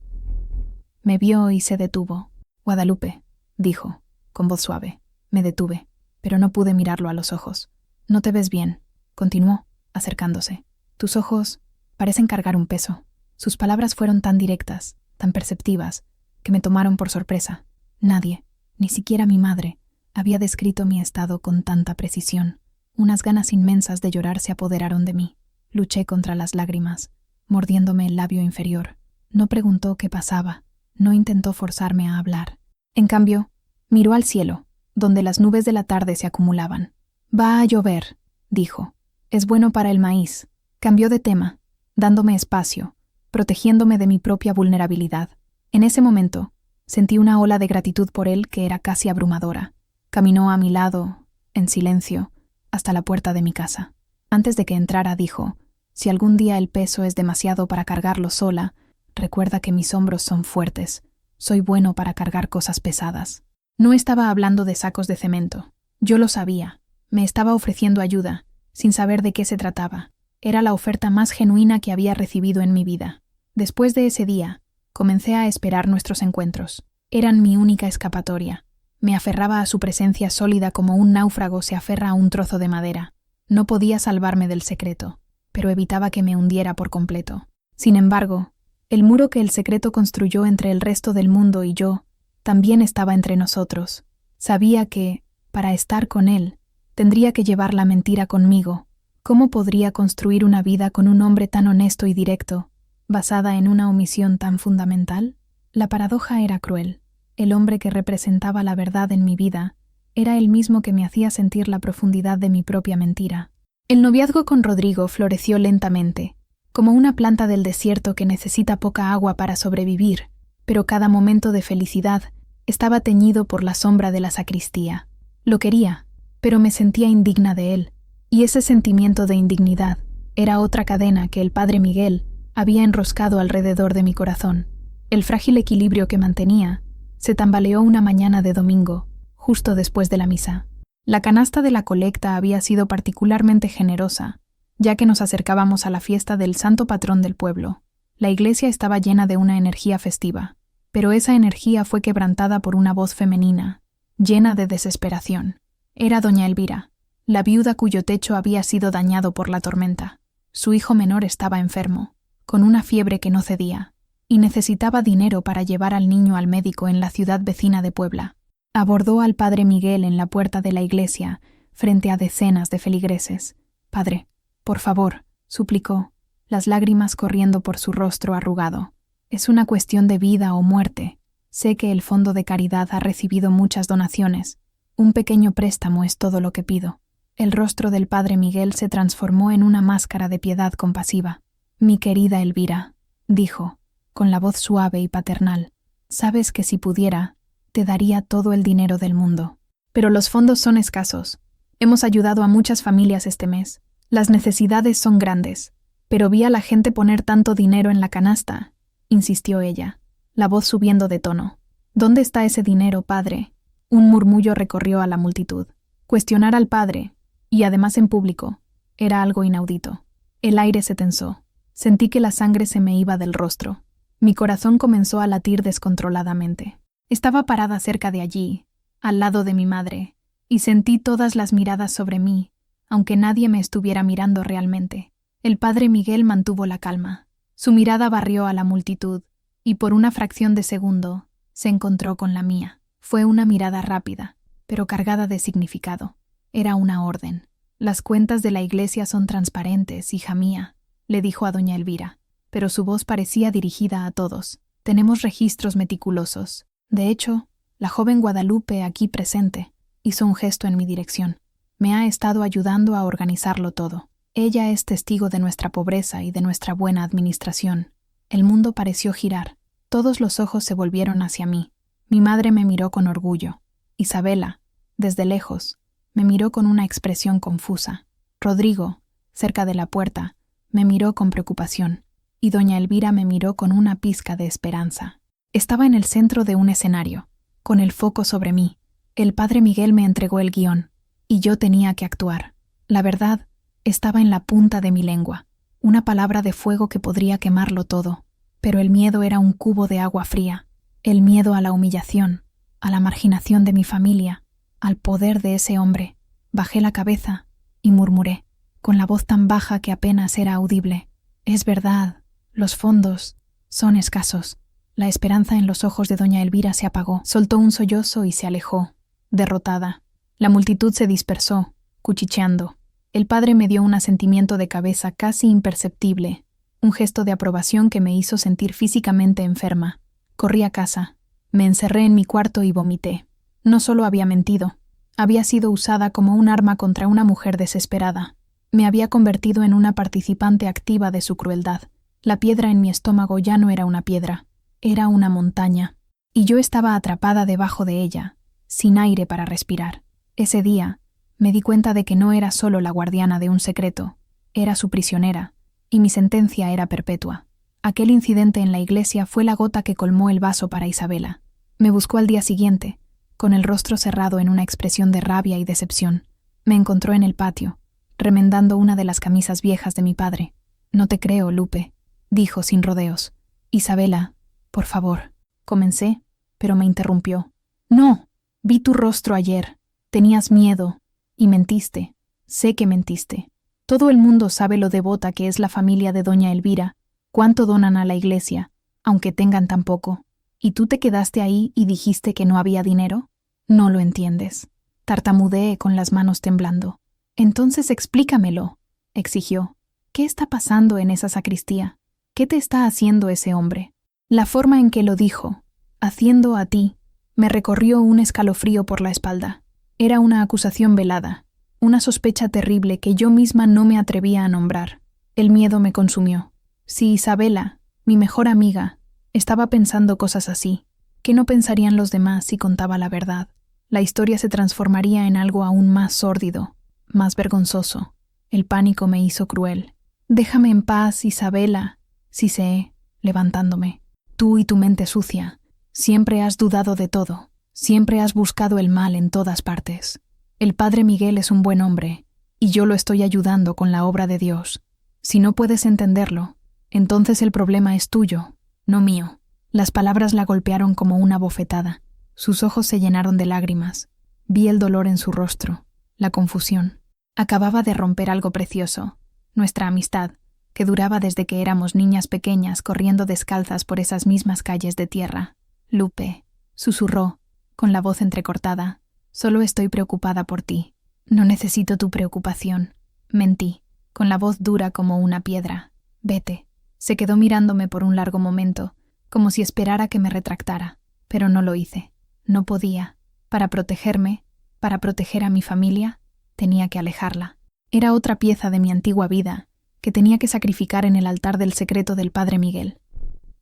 Me vio y se detuvo. Guadalupe, dijo, con voz suave. Me detuve, pero no pude mirarlo a los ojos. No te ves bien, continuó, acercándose. Tus ojos parecen cargar un peso. Sus palabras fueron tan directas, tan perceptivas, que me tomaron por sorpresa. Nadie, ni siquiera mi madre, había descrito mi estado con tanta precisión. Unas ganas inmensas de llorar se apoderaron de mí. Luché contra las lágrimas, mordiéndome el labio inferior. No preguntó qué pasaba, no intentó forzarme a hablar. En cambio, miró al cielo, donde las nubes de la tarde se acumulaban. Va a llover, dijo. Es bueno para el maíz. Cambió de tema, dándome espacio, protegiéndome de mi propia vulnerabilidad. En ese momento, sentí una ola de gratitud por él que era casi abrumadora. Caminó a mi lado, en silencio, hasta la puerta de mi casa. Antes de que entrara, dijo, si algún día el peso es demasiado para cargarlo sola, recuerda que mis hombros son fuertes. Soy bueno para cargar cosas pesadas. No estaba hablando de sacos de cemento. Yo lo sabía. Me estaba ofreciendo ayuda, sin saber de qué se trataba. Era la oferta más genuina que había recibido en mi vida. Después de ese día, comencé a esperar nuestros encuentros. Eran mi única escapatoria. Me aferraba a su presencia sólida como un náufrago se aferra a un trozo de madera. No podía salvarme del secreto, pero evitaba que me hundiera por completo. Sin embargo, el muro que el secreto construyó entre el resto del mundo y yo también estaba entre nosotros. Sabía que, para estar con él, tendría que llevar la mentira conmigo. ¿Cómo podría construir una vida con un hombre tan honesto y directo, basada en una omisión tan fundamental? La paradoja era cruel. El hombre que representaba la verdad en mi vida era el mismo que me hacía sentir la profundidad de mi propia mentira. El noviazgo con Rodrigo floreció lentamente, como una planta del desierto que necesita poca agua para sobrevivir, pero cada momento de felicidad estaba teñido por la sombra de la sacristía. Lo quería, pero me sentía indigna de él, y ese sentimiento de indignidad era otra cadena que el padre Miguel había enroscado alrededor de mi corazón. El frágil equilibrio que mantenía se tambaleó una mañana de domingo, justo después de la misa. La canasta de la colecta había sido particularmente generosa, ya que nos acercábamos a la fiesta del santo patrón del pueblo. La iglesia estaba llena de una energía festiva, pero esa energía fue quebrantada por una voz femenina, llena de desesperación. Era doña Elvira, la viuda cuyo techo había sido dañado por la tormenta. Su hijo menor estaba enfermo, con una fiebre que no cedía, y necesitaba dinero para llevar al niño al médico en la ciudad vecina de Puebla. Abordó al padre Miguel en la puerta de la iglesia, frente a decenas de feligreses. «Padre, por favor», suplicó, las lágrimas corriendo por su rostro arrugado. «Es una cuestión de vida o muerte. Sé que el Fondo de Caridad ha recibido muchas donaciones. Un pequeño préstamo es todo lo que pido». El rostro del padre Miguel se transformó en una máscara de piedad compasiva. «Mi querida Elvira», dijo, con la voz suave y paternal, «sabes que si pudiera, te daría todo el dinero del mundo. Pero los fondos son escasos. Hemos ayudado a muchas familias este mes. Las necesidades son grandes. Pero vi a la gente poner tanto dinero en la canasta, insistió ella, la voz subiendo de tono. ¿Dónde está ese dinero, padre? Un murmullo recorrió a la multitud. Cuestionar al padre, y además en público, era algo inaudito. El aire se tensó. Sentí que la sangre se me iba del rostro. Mi corazón comenzó a latir descontroladamente. Estaba parada cerca de allí, al lado de mi madre, y sentí todas las miradas sobre mí, aunque nadie me estuviera mirando realmente. El padre Miguel mantuvo la calma. Su mirada barrió a la multitud, y por una fracción de segundo se encontró con la mía. Fue una mirada rápida, pero cargada de significado. Era una orden. Las cuentas de la iglesia son transparentes, hija mía, le dijo a doña Elvira, pero su voz parecía dirigida a todos. Tenemos registros meticulosos. De hecho, la joven Guadalupe aquí presente hizo un gesto en mi dirección. Me ha estado ayudando a organizarlo todo. Ella es testigo de nuestra pobreza y de nuestra buena administración. El mundo pareció girar. Todos los ojos se volvieron hacia mí. Mi madre me miró con orgullo. Isabela, desde lejos, me miró con una expresión confusa. Rodrigo, cerca de la puerta, me miró con preocupación. Y doña Elvira me miró con una pizca de esperanza. Estaba en el centro de un escenario, con el foco sobre mí. El padre Miguel me entregó el guión, y yo tenía que actuar. La verdad estaba en la punta de mi lengua, una palabra de fuego que podría quemarlo todo, pero el miedo era un cubo de agua fría, el miedo a la humillación, a la marginación de mi familia, al poder de ese hombre. Bajé la cabeza y murmuré, con la voz tan baja que apenas era audible: es verdad, los fondos son escasos. La esperanza en los ojos de doña Elvira se apagó, soltó un sollozo y se alejó, derrotada. La multitud se dispersó, cuchicheando. El padre me dio un asentimiento de cabeza casi imperceptible, un gesto de aprobación que me hizo sentir físicamente enferma. Corrí a casa, me encerré en mi cuarto y vomité. No solo había mentido, había sido usada como un arma contra una mujer desesperada. Me había convertido en una participante activa de su crueldad. La piedra en mi estómago ya no era una piedra, era una montaña, y yo estaba atrapada debajo de ella, sin aire para respirar. Ese día me di cuenta de que no era solo la guardiana de un secreto, era su prisionera, y mi sentencia era perpetua. Aquel incidente en la iglesia fue la gota que colmó el vaso para Isabela. Me buscó al día siguiente, con el rostro cerrado en una expresión de rabia y decepción. Me encontró en el patio, remendando una de las camisas viejas de mi padre. «No te creo, Lupe», dijo sin rodeos. «Isabela, por favor». Comencé, pero me interrumpió. «No, vi tu rostro ayer. Tenías miedo. Y mentiste. Sé que mentiste. Todo el mundo sabe lo devota que es la familia de doña Elvira, cuánto donan a la iglesia, aunque tengan tan poco. ¿Y tú te quedaste ahí y dijiste que no había dinero? No lo entiendes». Tartamudeé con las manos temblando. «Entonces explícamelo», exigió. «¿Qué está pasando en esa sacristía? ¿Qué te está haciendo ese hombre?» La forma en que lo dijo, haciendo a ti, me recorrió un escalofrío por la espalda. Era una acusación velada, una sospecha terrible que yo misma no me atrevía a nombrar. El miedo me consumió. Si Isabela, mi mejor amiga, estaba pensando cosas así, ¿qué no pensarían los demás si contaba la verdad? La historia se transformaría en algo aún más sórdido, más vergonzoso. El pánico me hizo cruel. «Déjame en paz, Isabela», siseé, levantándome. «Tú y tu mente sucia. Siempre has dudado de todo. Siempre has buscado el mal en todas partes. El padre Miguel es un buen hombre, y yo lo estoy ayudando con la obra de Dios. Si no puedes entenderlo, entonces el problema es tuyo, no mío». Las palabras la golpearon como una bofetada. Sus ojos se llenaron de lágrimas. Vi el dolor en su rostro, la confusión. Acababa de romper algo precioso, nuestra amistad, que duraba desde que éramos niñas pequeñas corriendo descalzas por esas mismas calles de tierra. «Lupe», susurró, con la voz entrecortada, «solo estoy preocupada por ti. No necesito tu preocupación». Mentí, con la voz dura como una piedra. «Vete». Se quedó mirándome por un largo momento, como si esperara que me retractara, pero no lo hice. No podía. Para protegerme, para proteger a mi familia, tenía que alejarla. Era otra pieza de mi antigua vida que tenía que sacrificar en el altar del secreto del padre Miguel.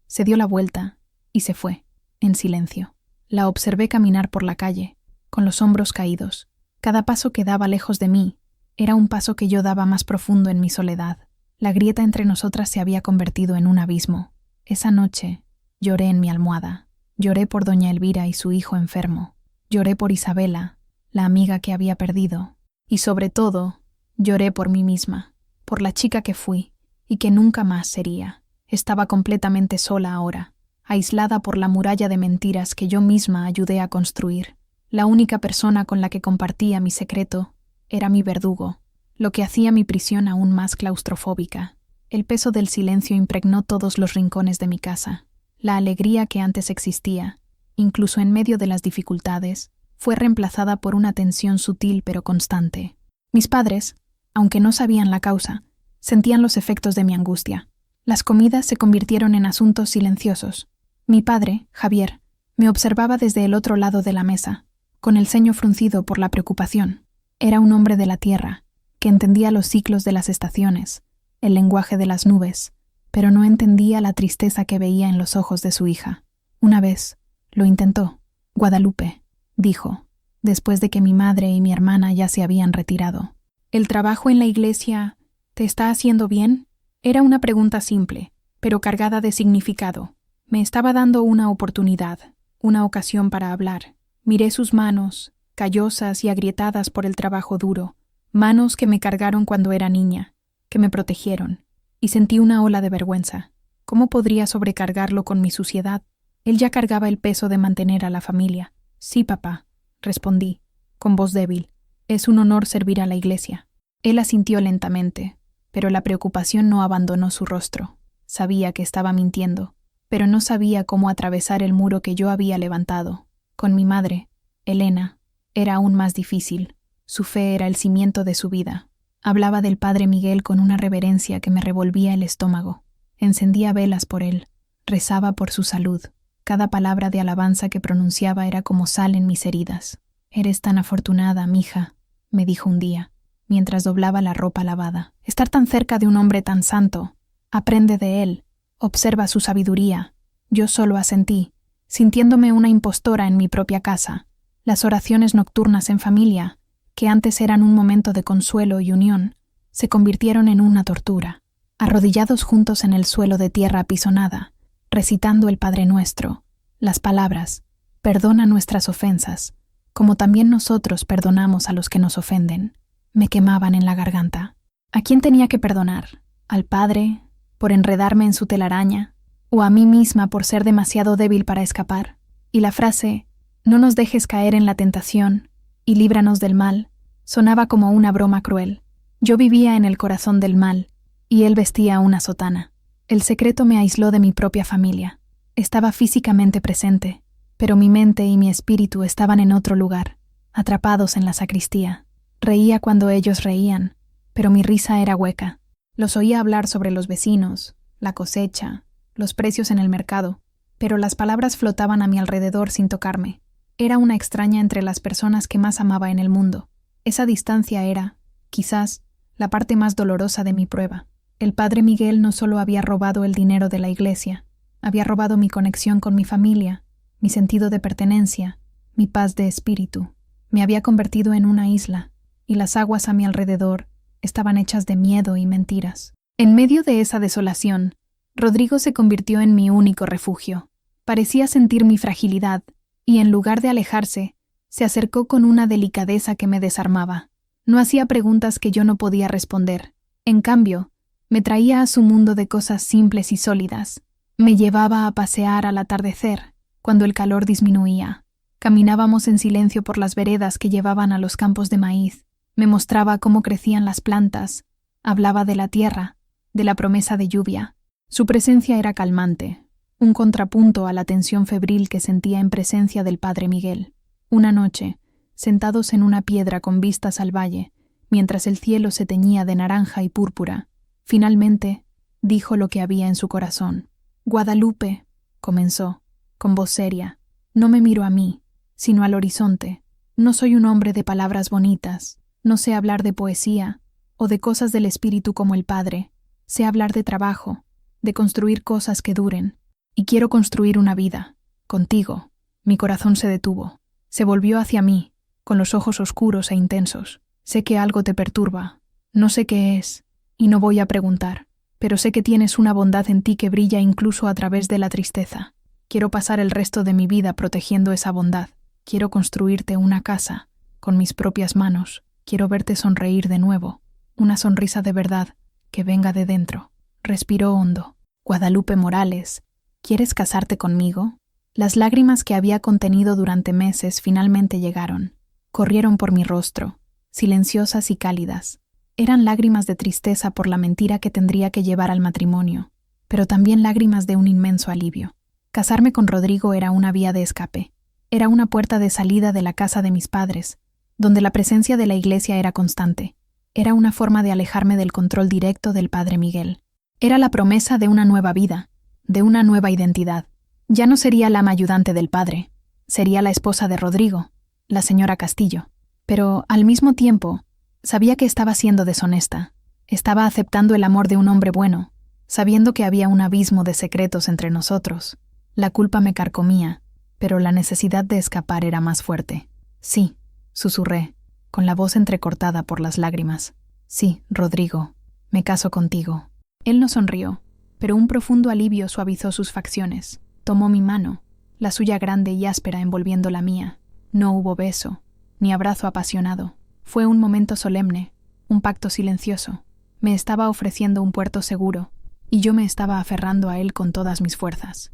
Se dio la vuelta y se fue, en silencio. La observé caminar por la calle, con los hombros caídos. Cada paso que daba lejos de mí era un paso que yo daba más profundo en mi soledad. La grieta entre nosotras se había convertido en un abismo. Esa noche lloré en mi almohada. Lloré por doña Elvira y su hijo enfermo. Lloré por Isabela, la amiga que había perdido. Y sobre todo, lloré por mí misma, por la chica que fui y que nunca más sería. Estaba completamente sola ahora, aislada por la muralla de mentiras que yo misma ayudé a construir. La única persona con la que compartía mi secreto era mi verdugo, lo que hacía mi prisión aún más claustrofóbica. El peso del silencio impregnó todos los rincones de mi casa. La alegría que antes existía, incluso en medio de las dificultades, fue reemplazada por una tensión sutil pero constante. Mis padres, aunque no sabían la causa, sentían los efectos de mi angustia. Las comidas se convirtieron en asuntos silenciosos. Mi padre, Javier, me observaba desde el otro lado de la mesa, con el ceño fruncido por la preocupación. Era un hombre de la tierra, que entendía los ciclos de las estaciones, el lenguaje de las nubes, pero no entendía la tristeza que veía en los ojos de su hija. Una vez lo intentó. Guadalupe, dijo, después de que mi madre y mi hermana ya se habían retirado. ¿El trabajo en la iglesia te está haciendo bien? Era una pregunta simple, pero cargada de significado. Me estaba dando una oportunidad, una ocasión para hablar. Miré sus manos, callosas y agrietadas por el trabajo duro, manos que me cargaron cuando era niña, que me protegieron, y sentí una ola de vergüenza. ¿Cómo podría sobrecargarlo con mi suciedad? Él ya cargaba el peso de mantener a la familia. Sí, papá, respondí, con voz débil. Es un honor servir a la iglesia. Él asintió lentamente, pero la preocupación no abandonó su rostro. Sabía que estaba mintiendo, pero no sabía cómo atravesar el muro que yo había levantado. Con mi madre, Elena, era aún más difícil. Su fe era el cimiento de su vida. Hablaba del padre Miguel con una reverencia que me revolvía el estómago. Encendía velas por él, rezaba por su salud. Cada palabra de alabanza que pronunciaba era como sal en mis heridas. «Eres tan afortunada, mija», me dijo un día, mientras doblaba la ropa lavada. «Estar tan cerca de un hombre tan santo. Aprende de él, observa su sabiduría». Yo solo asentí, sintiéndome una impostora en mi propia casa. Las oraciones nocturnas en familia, que antes eran un momento de consuelo y unión, se convirtieron en una tortura. Arrodillados juntos en el suelo de tierra apisonada, recitando el Padre Nuestro, las palabras, perdona nuestras ofensas, como también nosotros perdonamos a los que nos ofenden, me quemaban en la garganta. ¿A quién tenía que perdonar? ¿Al Padre, por enredarme en su telaraña? ¿O a mí misma por ser demasiado débil para escapar? Y la frase, no nos dejes caer en la tentación y líbranos del mal, sonaba como una broma cruel. Yo vivía en el corazón del mal, y él vestía una sotana. El secreto me aisló de mi propia familia. Estaba físicamente presente, pero mi mente y mi espíritu estaban en otro lugar, atrapados en la sacristía. Reía cuando ellos reían, pero mi risa era hueca. Los oía hablar sobre los vecinos, la cosecha, los precios en el mercado, pero las palabras flotaban a mi alrededor sin tocarme. Era una extraña entre las personas que más amaba en el mundo. Esa distancia era, quizás, la parte más dolorosa de mi prueba. El padre Miguel no solo había robado el dinero de la iglesia, había robado mi conexión con mi familia, mi sentido de pertenencia, mi paz de espíritu. Me había convertido en una isla, y las aguas a mi alrededor estaban hechas de miedo y mentiras. En medio de esa desolación, Rodrigo se convirtió en mi único refugio. Parecía sentir mi fragilidad, y en lugar de alejarse, se acercó con una delicadeza que me desarmaba. No hacía preguntas que yo no podía responder. En cambio, me traía a su mundo de cosas simples y sólidas. Me llevaba a pasear al atardecer, cuando el calor disminuía. Caminábamos en silencio por las veredas que llevaban a los campos de maíz. Me mostraba cómo crecían las plantas. Hablaba de la tierra, de la promesa de lluvia. Su presencia era calmante, un contrapunto a la tensión febril que sentía en presencia del padre Miguel. Una noche, sentados en una piedra con vistas al valle, mientras el cielo se teñía de naranja y púrpura, finalmente dijo lo que había en su corazón. «Guadalupe», comenzó, con voz seria, «no me miro a mí, sino al horizonte. No soy un hombre de palabras bonitas, no sé hablar de poesía o de cosas del espíritu como el Padre. Sé hablar de trabajo, de construir cosas que duren. Y quiero construir una vida, contigo». Mi corazón se detuvo. Se volvió hacia mí, con los ojos oscuros e intensos. Sé que algo te perturba. No sé qué es, y no voy a preguntar, pero sé que tienes una bondad en ti que brilla incluso a través de la tristeza. Quiero pasar el resto de mi vida protegiendo esa bondad. Quiero construirte una casa, con mis propias manos. Quiero verte sonreír de nuevo. Una sonrisa de verdad, que venga de dentro. Respiró hondo. Guadalupe Morales, ¿quieres casarte conmigo? Las lágrimas que había contenido durante meses finalmente llegaron. Corrieron por mi rostro, silenciosas y cálidas. Eran lágrimas de tristeza por la mentira que tendría que llevar al matrimonio, pero también lágrimas de un inmenso alivio. Casarme con Rodrigo era una vía de escape. Era una puerta de salida de la casa de mis padres, donde la presencia de la iglesia era constante. Era una forma de alejarme del control directo del padre Miguel. Era la promesa de una nueva vida, de una nueva identidad. Ya no sería la ama ayudante del padre, sería la esposa de Rodrigo, la señora Castillo. Pero, al mismo tiempo, sabía que estaba siendo deshonesta. Estaba aceptando el amor de un hombre bueno, sabiendo que había un abismo de secretos entre nosotros. La culpa me carcomía, pero la necesidad de escapar era más fuerte. Sí, susurré, con la voz entrecortada por las lágrimas. Sí, Rodrigo, me caso contigo. Él no sonrió, pero un profundo alivio suavizó sus facciones. Tomó mi mano, la suya grande y áspera envolviendo la mía. No hubo beso, ni abrazo apasionado. Fue un momento solemne, un pacto silencioso. Me estaba ofreciendo un puerto seguro, y yo me estaba aferrando a él con todas mis fuerzas.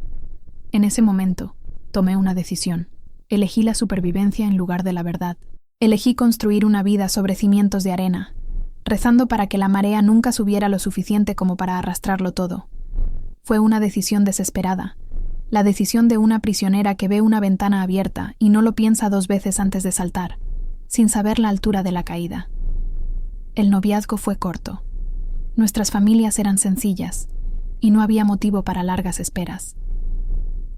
En ese momento, tomé una decisión. Elegí la supervivencia en lugar de la verdad. Elegí construir una vida sobre cimientos de arena, rezando para que la marea nunca subiera lo suficiente como para arrastrarlo todo. Fue una decisión desesperada, la decisión de una prisionera que ve una ventana abierta y no lo piensa 2 veces antes de saltar, sin saber la altura de la caída. El noviazgo fue corto. Nuestras familias eran sencillas, y no había motivo para largas esperas.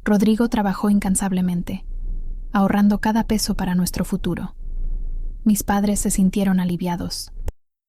Rodrigo trabajó incansablemente, ahorrando cada peso para nuestro futuro. Mis padres se sintieron aliviados.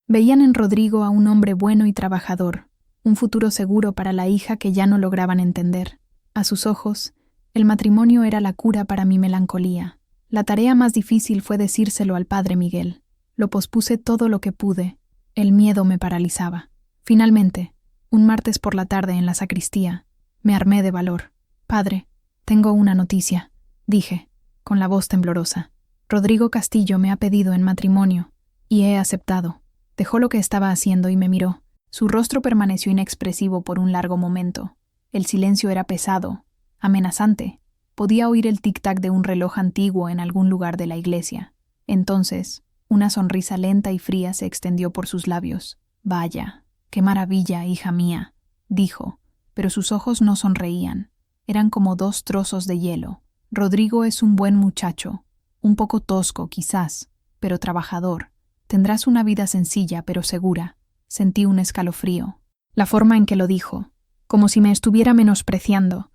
Veían en Rodrigo a un hombre bueno y trabajador, un futuro seguro para la hija que ya no lograban entender. A sus ojos, el matrimonio era la cura para mi melancolía. La tarea más difícil fue decírselo al padre Miguel. Lo pospuse todo lo que pude. El miedo me paralizaba. Finalmente, un martes por la tarde en la sacristía, me armé de valor. «Padre, tengo una noticia», dije, con la voz temblorosa. «Rodrigo Castillo me ha pedido en matrimonio, y he aceptado». Dejó lo que estaba haciendo y me miró. Su rostro permaneció inexpresivo por un largo momento. El silencio era pesado, amenazante. Podía oír el tic-tac de un reloj antiguo en algún lugar de la iglesia. Entonces, una sonrisa lenta y fría se extendió por sus labios. «Vaya, qué maravilla, hija mía», dijo, pero sus ojos no sonreían. Eran como 2 trozos de hielo. «Rodrigo es un buen muchacho, un poco tosco quizás, pero trabajador. Tendrás una vida sencilla pero segura». Sentí un escalofrío. La forma en que lo dijo, como si me estuviera menospreciando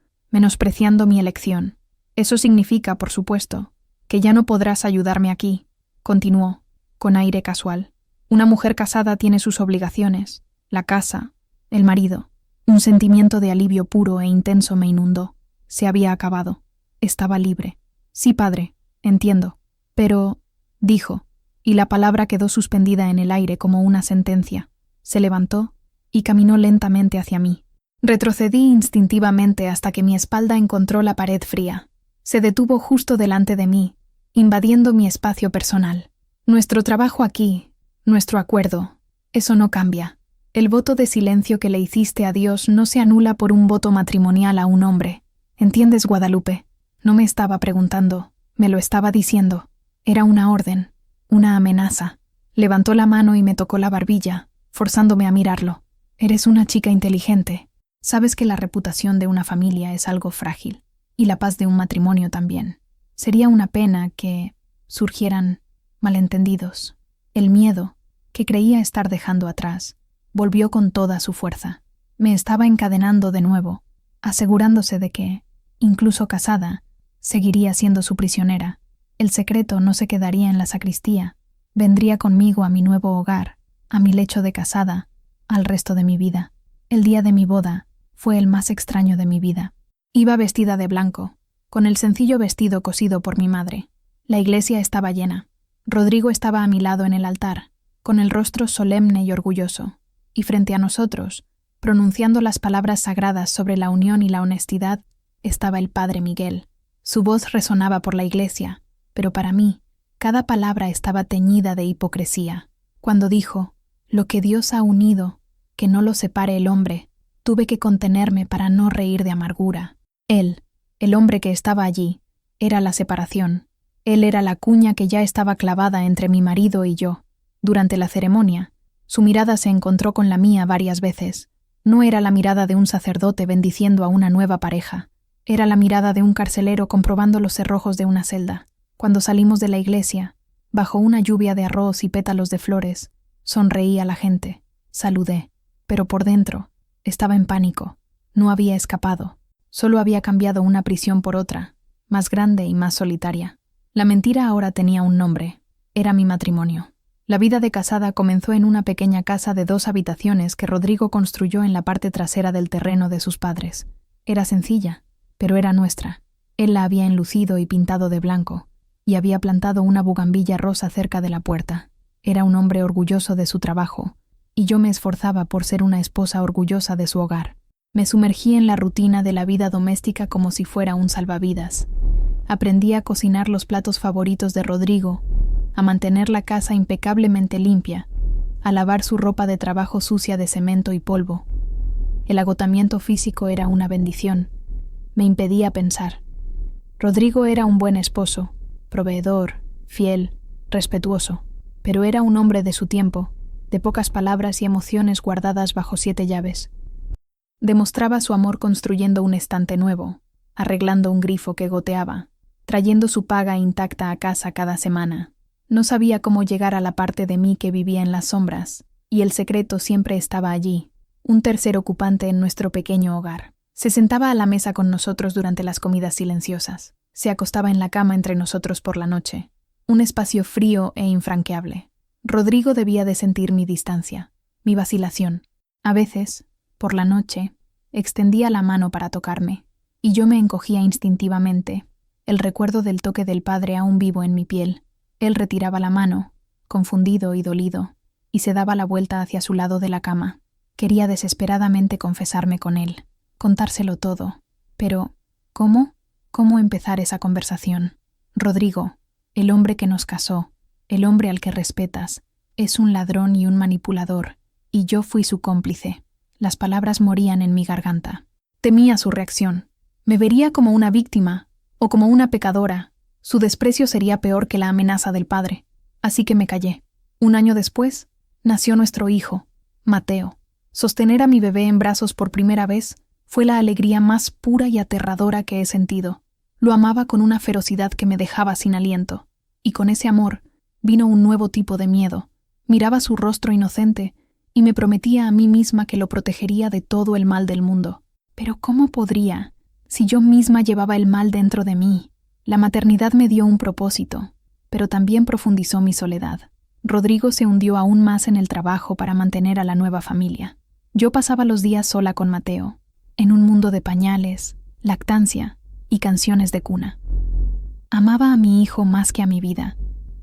mi elección. «Eso significa, por supuesto, que ya no podrás ayudarme aquí», continuó, con aire casual. «Una mujer casada tiene sus obligaciones, la casa, el marido». Un sentimiento de alivio puro e intenso me inundó. Se había acabado. Estaba libre. «Sí, padre, entiendo. Pero», dijo, y la palabra quedó suspendida en el aire como una sentencia. Se levantó y caminó lentamente hacia mí. Retrocedí instintivamente hasta que mi espalda encontró la pared fría. Se detuvo justo delante de mí, invadiendo mi espacio personal. «Nuestro trabajo aquí, nuestro acuerdo, eso no cambia. El voto de silencio que le hiciste a Dios no se anula por un voto matrimonial a un hombre. ¿Entiendes, Guadalupe?» No me estaba preguntando, me lo estaba diciendo. Era una orden, una amenaza. Levantó la mano y me tocó la barbilla, forzándome a mirarlo. «Eres una chica inteligente. Sabes que la reputación de una familia es algo frágil, y la paz de un matrimonio también. Sería una pena que surgieran malentendidos». El miedo, que creía estar dejando atrás, volvió con toda su fuerza. Me estaba encadenando de nuevo, asegurándose de que, incluso casada, seguiría siendo su prisionera. El secreto no se quedaría en la sacristía, vendría conmigo a mi nuevo hogar, a mi lecho de casada, al resto de mi vida. El día de mi boda fue el más extraño de mi vida. Iba vestida de blanco, con el sencillo vestido cosido por mi madre. La iglesia estaba llena. Rodrigo estaba a mi lado en el altar, con el rostro solemne y orgulloso, y frente a nosotros, pronunciando las palabras sagradas sobre la unión y la honestidad, estaba el padre Miguel. Su voz resonaba por la iglesia, pero para mí, cada palabra estaba teñida de hipocresía. Cuando dijo, «Lo que Dios ha unido, que no lo separe el hombre», tuve que contenerme para no reír de amargura. Él, el hombre que estaba allí, era la separación. Él era la cuña que ya estaba clavada entre mi marido y yo. Durante la ceremonia, su mirada se encontró con la mía varias veces. No era la mirada de un sacerdote bendiciendo a una nueva pareja. Era la mirada de un carcelero comprobando los cerrojos de una celda. Cuando salimos de la iglesia, bajo una lluvia de arroz y pétalos de flores, sonreí a la gente, saludé, pero por dentro estaba en pánico. No había escapado, solo había cambiado una prisión por otra, más grande y más solitaria. La mentira ahora tenía un nombre, era mi matrimonio. La vida de casada comenzó en una pequeña casa de 2 habitaciones que Rodrigo construyó en la parte trasera del terreno de sus padres. Era sencilla, pero era nuestra. Él la había enlucido y pintado de blanco, y había plantado una bugambilla rosa cerca de la puerta. Era un hombre orgulloso de su trabajo, y yo me esforzaba por ser una esposa orgullosa de su hogar. Me sumergí en la rutina de la vida doméstica como si fuera un salvavidas. Aprendí a cocinar los platos favoritos de Rodrigo, a mantener la casa impecablemente limpia, a lavar su ropa de trabajo sucia de cemento y polvo. El agotamiento físico era una bendición. Me impedía pensar. Rodrigo era un buen esposo, proveedor, fiel, respetuoso, pero era un hombre de su tiempo, de pocas palabras y emociones guardadas bajo 7 llaves. Demostraba su amor construyendo un estante nuevo, arreglando un grifo que goteaba, trayendo su paga intacta a casa cada semana. No sabía cómo llegar a la parte de mí que vivía en las sombras, y el secreto siempre estaba allí, un tercer ocupante en nuestro pequeño hogar. Se sentaba a la mesa con nosotros durante las comidas silenciosas. Se acostaba en la cama entre nosotros por la noche, un espacio frío e infranqueable. Rodrigo debía de sentir mi distancia, mi vacilación. A veces, por la noche, extendía la mano para tocarme, y yo me encogía instintivamente, el recuerdo del toque del padre aún vivo en mi piel. Él retiraba la mano, confundido y dolido, y se daba la vuelta hacia su lado de la cama. Quería desesperadamente confesarme con él, contárselo todo. Pero, ¿cómo? ¿Cómo empezar esa conversación? Rodrigo, el hombre que nos casó, el hombre al que respetas, es un ladrón y un manipulador, y yo fui su cómplice. Las palabras morían en mi garganta. Temía su reacción. Me vería como una víctima, o como una pecadora. Su desprecio sería peor que la amenaza del padre. Así que me callé. 1 año después, nació nuestro hijo, Mateo. Sostener a mi bebé en brazos por primera vez fue la alegría más pura y aterradora que he sentido. Lo amaba con una ferocidad que me dejaba sin aliento. Y con ese amor vino un nuevo tipo de miedo. Miraba su rostro inocente y me prometía a mí misma que lo protegería de todo el mal del mundo. Pero ¿cómo podría, si yo misma llevaba el mal dentro de mí? La maternidad me dio un propósito, pero también profundizó mi soledad. Rodrigo se hundió aún más en el trabajo para mantener a la nueva familia. Yo pasaba los días sola con Mateo, en un mundo de pañales, lactancia y canciones de cuna. Amaba a mi hijo más que a mi vida,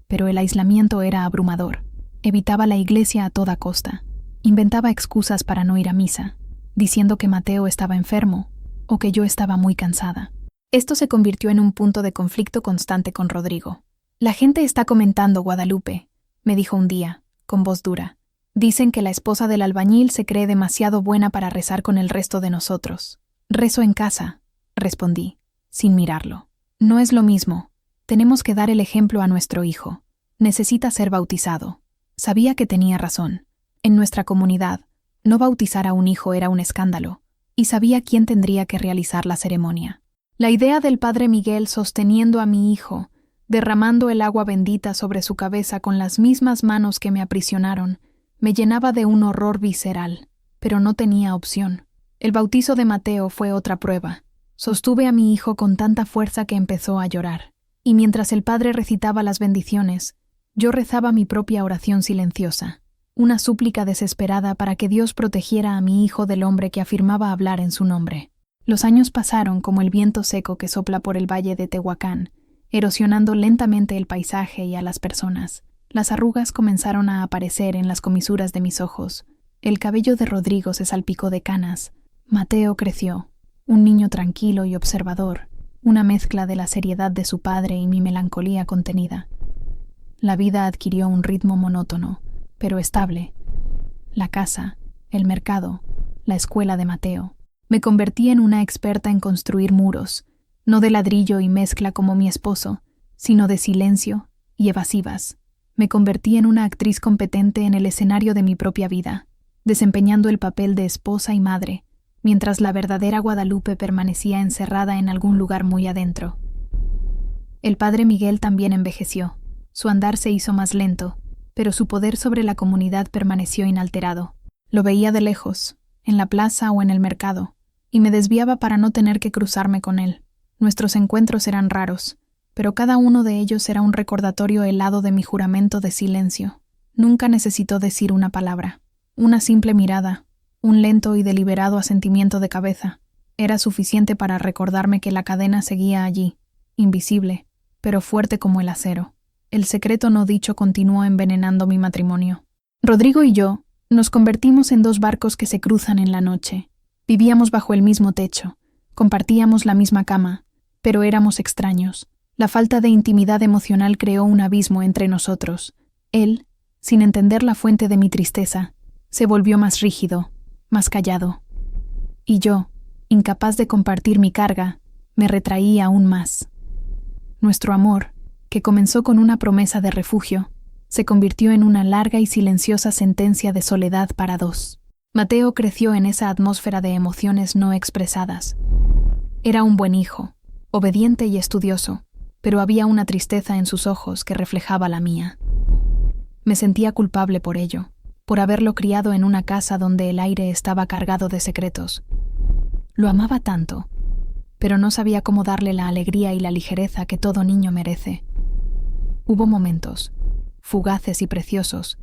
pero el aislamiento era abrumador. Evitaba la iglesia a toda costa. Inventaba excusas para no ir a misa, diciendo que Mateo estaba enfermo o que yo estaba muy cansada. Esto se convirtió en un punto de conflicto constante con Rodrigo. «La gente está comentando, Guadalupe», me dijo un día, con voz dura. «Dicen que la esposa del albañil se cree demasiado buena para rezar con el resto de nosotros». «Rezo en casa», respondí, sin mirarlo. «No es lo mismo. Tenemos que dar el ejemplo a nuestro hijo. Necesita ser bautizado». Sabía que tenía razón. En nuestra comunidad, no bautizar a un hijo era un escándalo, y sabía quién tendría que realizar la ceremonia. La idea del padre Miguel sosteniendo a mi hijo, derramando el agua bendita sobre su cabeza con las mismas manos que me aprisionaron, me llenaba de un horror visceral, pero no tenía opción. El bautizo de Mateo fue otra prueba. Sostuve a mi hijo con tanta fuerza que empezó a llorar, y mientras el padre recitaba las bendiciones, yo rezaba mi propia oración silenciosa, una súplica desesperada para que Dios protegiera a mi hijo del hombre que afirmaba hablar en su nombre. Los años pasaron como el viento seco que sopla por el valle de Tehuacán, erosionando lentamente el paisaje y a las personas. Las arrugas comenzaron a aparecer en las comisuras de mis ojos. El cabello de Rodrigo se salpicó de canas. Mateo creció, un niño tranquilo y observador, una mezcla de la seriedad de su padre y mi melancolía contenida. La vida adquirió un ritmo monótono, pero estable. La casa, el mercado, la escuela de Mateo. Me convertí en una experta en construir muros, no de ladrillo y mezcla como mi esposo, sino de silencio y evasivas. Me convertí en una actriz competente en el escenario de mi propia vida, desempeñando el papel de esposa y madre, mientras la verdadera Guadalupe permanecía encerrada en algún lugar muy adentro. El padre Miguel también envejeció. Su andar se hizo más lento, pero su poder sobre la comunidad permaneció inalterado. Lo veía de lejos, en la plaza o en el mercado, y me desviaba para no tener que cruzarme con él. Nuestros encuentros eran raros, pero cada uno de ellos era un recordatorio helado de mi juramento de silencio. Nunca necesitó decir una palabra. Una simple mirada, un lento y deliberado asentimiento de cabeza, era suficiente para recordarme que la cadena seguía allí, invisible, pero fuerte como el acero. El secreto no dicho continuó envenenando mi matrimonio. Rodrigo y yo nos convertimos en dos barcos que se cruzan en la noche. Vivíamos bajo el mismo techo, compartíamos la misma cama, pero éramos extraños. La falta de intimidad emocional creó un abismo entre nosotros. Él, sin entender la fuente de mi tristeza, se volvió más rígido, más callado. Y yo, incapaz de compartir mi carga, me retraí aún más. Nuestro amor, que comenzó con una promesa de refugio, se convirtió en una larga y silenciosa sentencia de soledad para dos. Mateo creció en esa atmósfera de emociones no expresadas. Era un buen hijo, obediente y estudioso, pero había una tristeza en sus ojos que reflejaba la mía. Me sentía culpable por ello, por haberlo criado en una casa donde el aire estaba cargado de secretos. Lo amaba tanto, pero no sabía cómo darle la alegría y la ligereza que todo niño merece. Hubo momentos, fugaces y preciosos,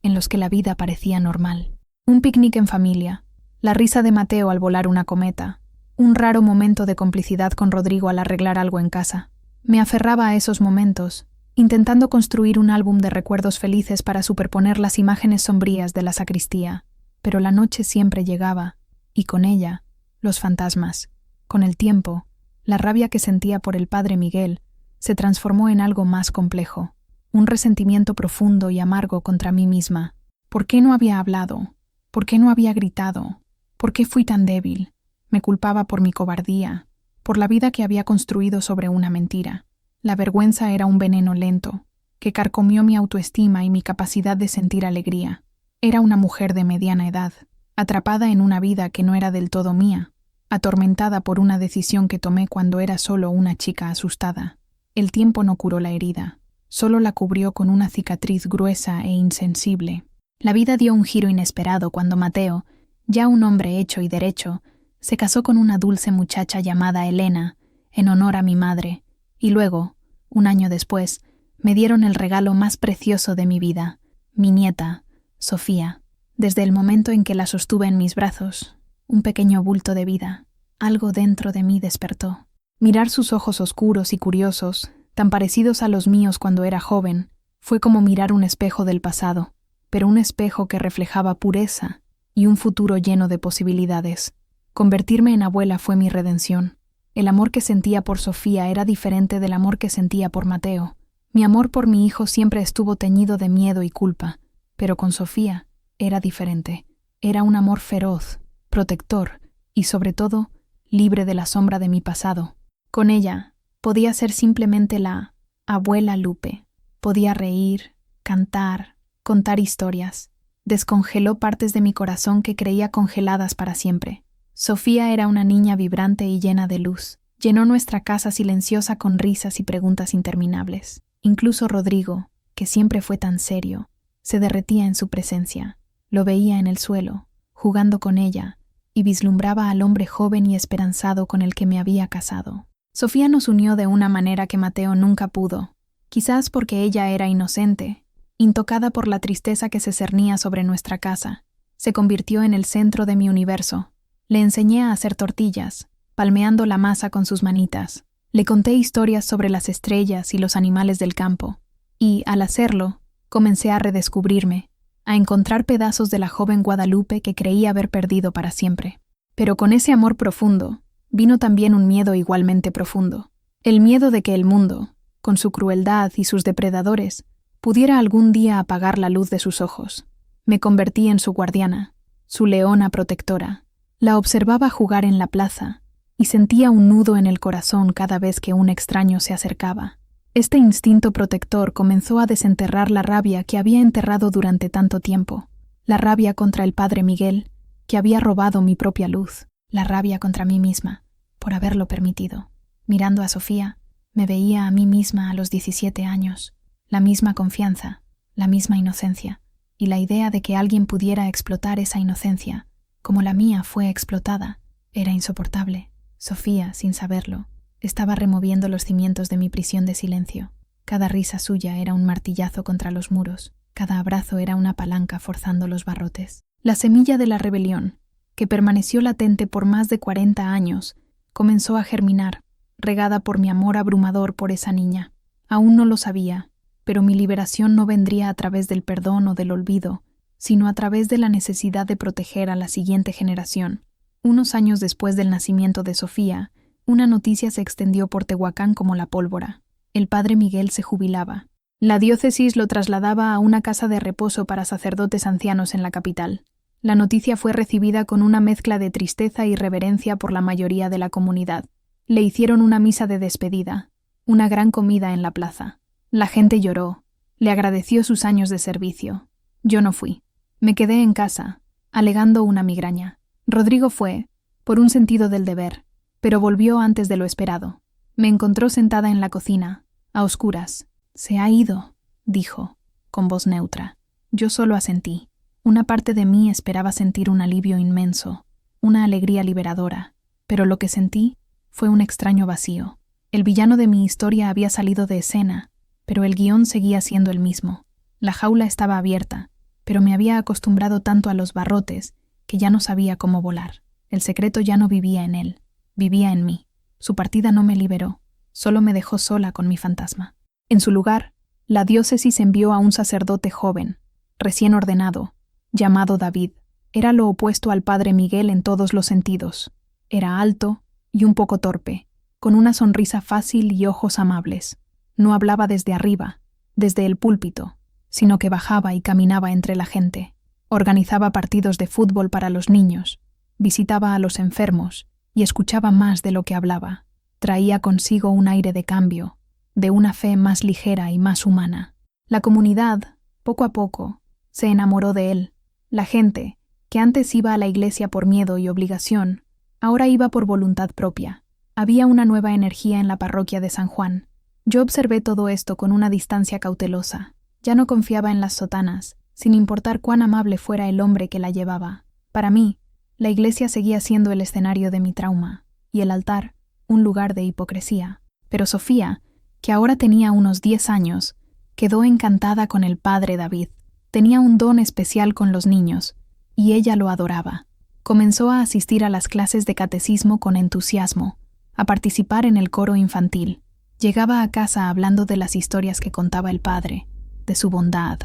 en los que la vida parecía normal. Un picnic en familia, la risa de Mateo al volar una cometa, un raro momento de complicidad con Rodrigo al arreglar algo en casa. Me aferraba a esos momentos, intentando construir un álbum de recuerdos felices para superponer las imágenes sombrías de la sacristía. Pero la noche siempre llegaba, y con ella, los fantasmas. Con el tiempo, la rabia que sentía por el padre Miguel se transformó en algo más complejo, un resentimiento profundo y amargo contra mí misma. ¿Por qué no había hablado? ¿Por qué no había gritado? ¿Por qué fui tan débil? Me culpaba por mi cobardía, por la vida que había construido sobre una mentira. La vergüenza era un veneno lento, que carcomió mi autoestima y mi capacidad de sentir alegría. Era una mujer de mediana edad, atrapada en una vida que no era del todo mía, atormentada por una decisión que tomé cuando era solo una chica asustada. El tiempo no curó la herida, solo la cubrió con una cicatriz gruesa e insensible. La vida dio un giro inesperado cuando Mateo, ya un hombre hecho y derecho, se casó con una dulce muchacha llamada Elena, en honor a mi madre, y luego, un año después, me dieron el regalo más precioso de mi vida, mi nieta, Sofía. Desde el momento en que la sostuve en mis brazos, un pequeño bulto de vida, algo dentro de mí despertó. Mirar sus ojos oscuros y curiosos, tan parecidos a los míos cuando era joven, fue como mirar un espejo del pasado, pero un espejo que reflejaba pureza y un futuro lleno de posibilidades. Convertirme en abuela fue mi redención. El amor que sentía por Sofía era diferente del amor que sentía por Mateo. Mi amor por mi hijo siempre estuvo teñido de miedo y culpa, pero con Sofía era diferente. Era un amor feroz, protector y, sobre todo, libre de la sombra de mi pasado. Con ella podía ser simplemente la abuela Lupe. Podía reír, cantar, contar historias. Descongeló partes de mi corazón que creía congeladas para siempre. Sofía era una niña vibrante y llena de luz. Llenó nuestra casa silenciosa con risas y preguntas interminables. Incluso Rodrigo, que siempre fue tan serio, se derretía en su presencia. Lo veía en el suelo, jugando con ella, y vislumbraba al hombre joven y esperanzado con el que me había casado. Sofía nos unió de una manera que Mateo nunca pudo, quizás porque ella era inocente, intocada por la tristeza que se cernía sobre nuestra casa. Se convirtió en el centro de mi universo. Le enseñé a hacer tortillas, palmeando la masa con sus manitas. Le conté historias sobre las estrellas y los animales del campo, y, al hacerlo, comencé a redescubrirme, a encontrar pedazos de la joven Guadalupe que creía haber perdido para siempre. Pero con ese amor profundo, vino también un miedo igualmente profundo. El miedo de que el mundo, con su crueldad y sus depredadores, pudiera algún día apagar la luz de sus ojos. Me convertí en su guardiana, su leona protectora. La observaba jugar en la plaza y sentía un nudo en el corazón cada vez que un extraño se acercaba. Este instinto protector comenzó a desenterrar la rabia que había enterrado durante tanto tiempo, la rabia contra el padre Miguel, que había robado mi propia luz, la rabia contra mí misma, por haberlo permitido. Mirando a Sofía, me veía a mí misma a los 17 años, la misma confianza, la misma inocencia, y la idea de que alguien pudiera explotar esa inocencia, como la mía fue explotada, era insoportable. Sofía, sin saberlo, estaba removiendo los cimientos de mi prisión de silencio. Cada risa suya era un martillazo contra los muros, cada abrazo era una palanca forzando los barrotes. La semilla de la rebelión, que permaneció latente por más de 40 años, comenzó a germinar, regada por mi amor abrumador por esa niña. Aún no lo sabía, pero mi liberación no vendría a través del perdón o del olvido, sino a través de la necesidad de proteger a la siguiente generación. Unos años después del nacimiento de Sofía, una noticia se extendió por Tehuacán como la pólvora. El padre Miguel se jubilaba. La diócesis lo trasladaba a una casa de reposo para sacerdotes ancianos en la capital. La noticia fue recibida con una mezcla de tristeza y reverencia por la mayoría de la comunidad. Le hicieron una misa de despedida, una gran comida en la plaza. La gente lloró, le agradeció sus años de servicio. Yo no fui. Me quedé en casa, alegando una migraña. Rodrigo fue, por un sentido del deber, pero volvió antes de lo esperado. Me encontró sentada en la cocina, a oscuras. «Se ha ido», dijo, con voz neutra. Yo solo asentí. Una parte de mí esperaba sentir un alivio inmenso, una alegría liberadora, pero lo que sentí fue un extraño vacío. El villano de mi historia había salido de escena, pero el guión seguía siendo el mismo. La jaula estaba abierta, pero me había acostumbrado tanto a los barrotes que ya no sabía cómo volar. El secreto ya no vivía en él, vivía en mí. Su partida no me liberó, solo me dejó sola con mi fantasma. En su lugar, la diócesis envió a un sacerdote joven, recién ordenado, llamado David. Era lo opuesto al padre Miguel en todos los sentidos. Era alto y un poco torpe, con una sonrisa fácil y ojos amables. No hablaba desde arriba, desde el púlpito, sino que bajaba y caminaba entre la gente. Organizaba partidos de fútbol para los niños, visitaba a los enfermos y escuchaba más de lo que hablaba. Traía consigo un aire de cambio, de una fe más ligera y más humana. La comunidad, poco a poco, se enamoró de él. La gente, que antes iba a la iglesia por miedo y obligación, ahora iba por voluntad propia. Había una nueva energía en la parroquia de San Juan. Yo observé todo esto con una distancia cautelosa. Ya no confiaba en las sotanas, sin importar cuán amable fuera el hombre que la llevaba. Para mí, la iglesia seguía siendo el escenario de mi trauma, y el altar, un lugar de hipocresía. Pero Sofía, que ahora tenía unos 10 años, quedó encantada con el padre David. Tenía un don especial con los niños, y ella lo adoraba. Comenzó a asistir a las clases de catecismo con entusiasmo, a participar en el coro infantil. Llegaba a casa hablando de las historias que contaba el padre, de su bondad,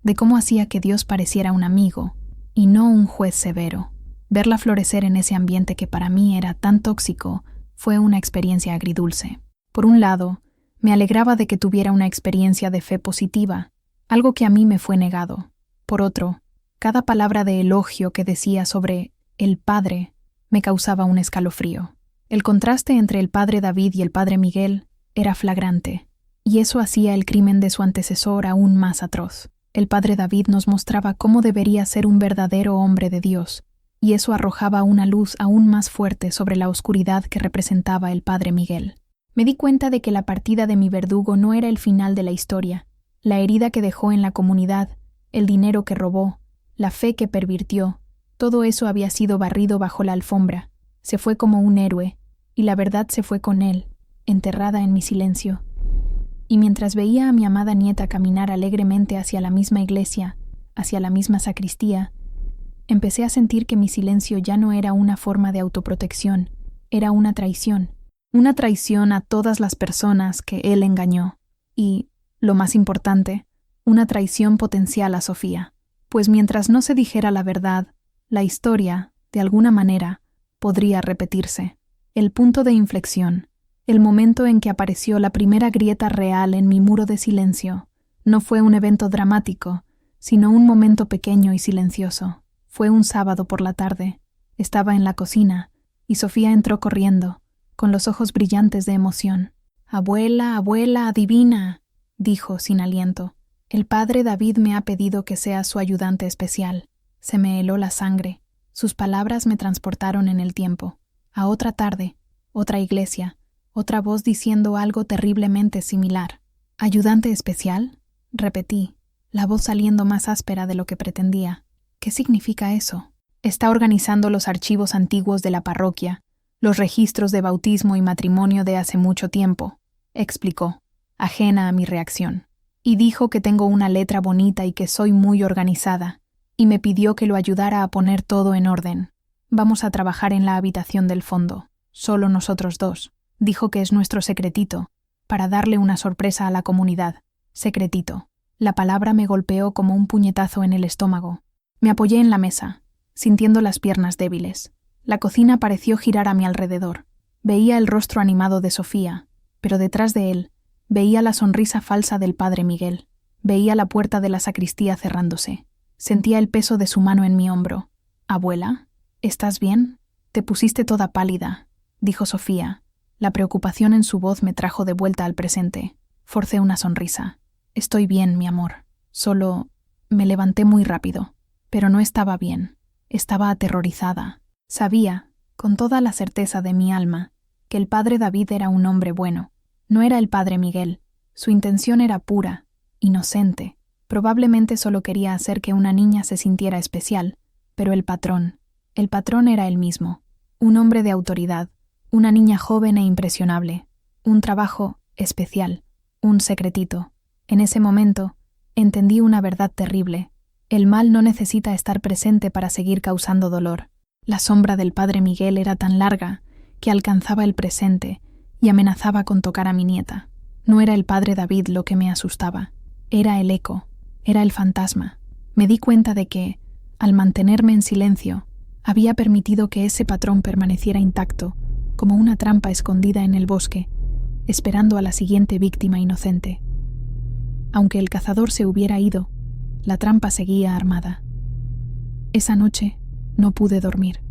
de cómo hacía que Dios pareciera un amigo y no un juez severo. Verla florecer en ese ambiente que para mí era tan tóxico fue una experiencia agridulce. Por un lado, me alegraba de que tuviera una experiencia de fe positiva, algo que a mí me fue negado. Por otro, cada palabra de elogio que decía sobre el padre me causaba un escalofrío. El contraste entre el padre David y el padre Miguel era flagrante, y eso hacía el crimen de su antecesor aún más atroz. El padre David nos mostraba cómo debería ser un verdadero hombre de Dios, y eso arrojaba una luz aún más fuerte sobre la oscuridad que representaba el padre Miguel. Me di cuenta de que la partida de mi verdugo no era el final de la historia. La herida que dejó en la comunidad, el dinero que robó, la fe que pervirtió, todo eso había sido barrido bajo la alfombra. Se fue como un héroe, y la verdad se fue con él, enterrada en mi silencio. Y mientras veía a mi amada nieta caminar alegremente hacia la misma iglesia, hacia la misma sacristía, empecé a sentir que mi silencio ya no era una forma de autoprotección, era una traición. una traición a todas las personas que él engañó y, lo más importante, una traición potencial a Sofía, pues mientras no se dijera la verdad, la historia, de alguna manera, podría repetirse. El punto de inflexión, el momento en que apareció la primera grieta real en mi muro de silencio, no fue un evento dramático, sino un momento pequeño y silencioso. Fue un sábado por la tarde. Estaba en la cocina, y Sofía entró corriendo, con los ojos brillantes de emoción. «Abuela, abuela, adivina», dijo sin aliento. «El padre David me ha pedido que sea su ayudante especial». Se me heló la sangre. Sus palabras me transportaron en el tiempo. A otra tarde, otra iglesia, otra voz diciendo algo terriblemente similar. «¿Ayudante especial?», repetí, la voz saliendo más áspera de lo que pretendía. «¿Qué significa eso?». «Está organizando los archivos antiguos de la parroquia, los registros de bautismo y matrimonio de hace mucho tiempo», explicó, ajena a mi reacción. «Y dijo que tengo una letra bonita y que soy muy organizada, y me pidió que lo ayudara a poner todo en orden. Vamos a trabajar en la habitación del fondo, solo nosotros dos. Dijo que es nuestro secretito, para darle una sorpresa a la comunidad. Secretito». La palabra me golpeó como un puñetazo en el estómago. Me apoyé en la mesa, sintiendo las piernas débiles. La cocina pareció girar a mi alrededor. Veía el rostro animado de Sofía, pero detrás de él veía la sonrisa falsa del padre Miguel. Veía la puerta de la sacristía cerrándose. Sentía el peso de su mano en mi hombro. «Abuela, ¿estás bien? Te pusiste toda pálida», dijo Sofía. La preocupación en su voz me trajo de vuelta al presente. Forcé una sonrisa. «Estoy bien, mi amor. Solo me levanté muy rápido». Pero no estaba bien. Estaba aterrorizada. Sabía, con toda la certeza de mi alma, que el padre David era un hombre bueno. No era el padre Miguel. Su intención era pura, inocente. Probablemente solo quería hacer que una niña se sintiera especial. Pero el patrón era él mismo. Un hombre de autoridad. Una niña joven e impresionable. Un trabajo especial. Un secretito. En ese momento, entendí una verdad terrible. El mal no necesita estar presente para seguir causando dolor. La sombra del padre Miguel era tan larga que alcanzaba el presente y amenazaba con tocar a mi nieta. No era el padre David lo que me asustaba. Era el eco. Era el fantasma. Me di cuenta de que, al mantenerme en silencio, había permitido que ese patrón permaneciera intacto, como una trampa escondida en el bosque, esperando a la siguiente víctima inocente. Aunque el cazador se hubiera ido, la trampa seguía armada. Esa noche no pude dormir.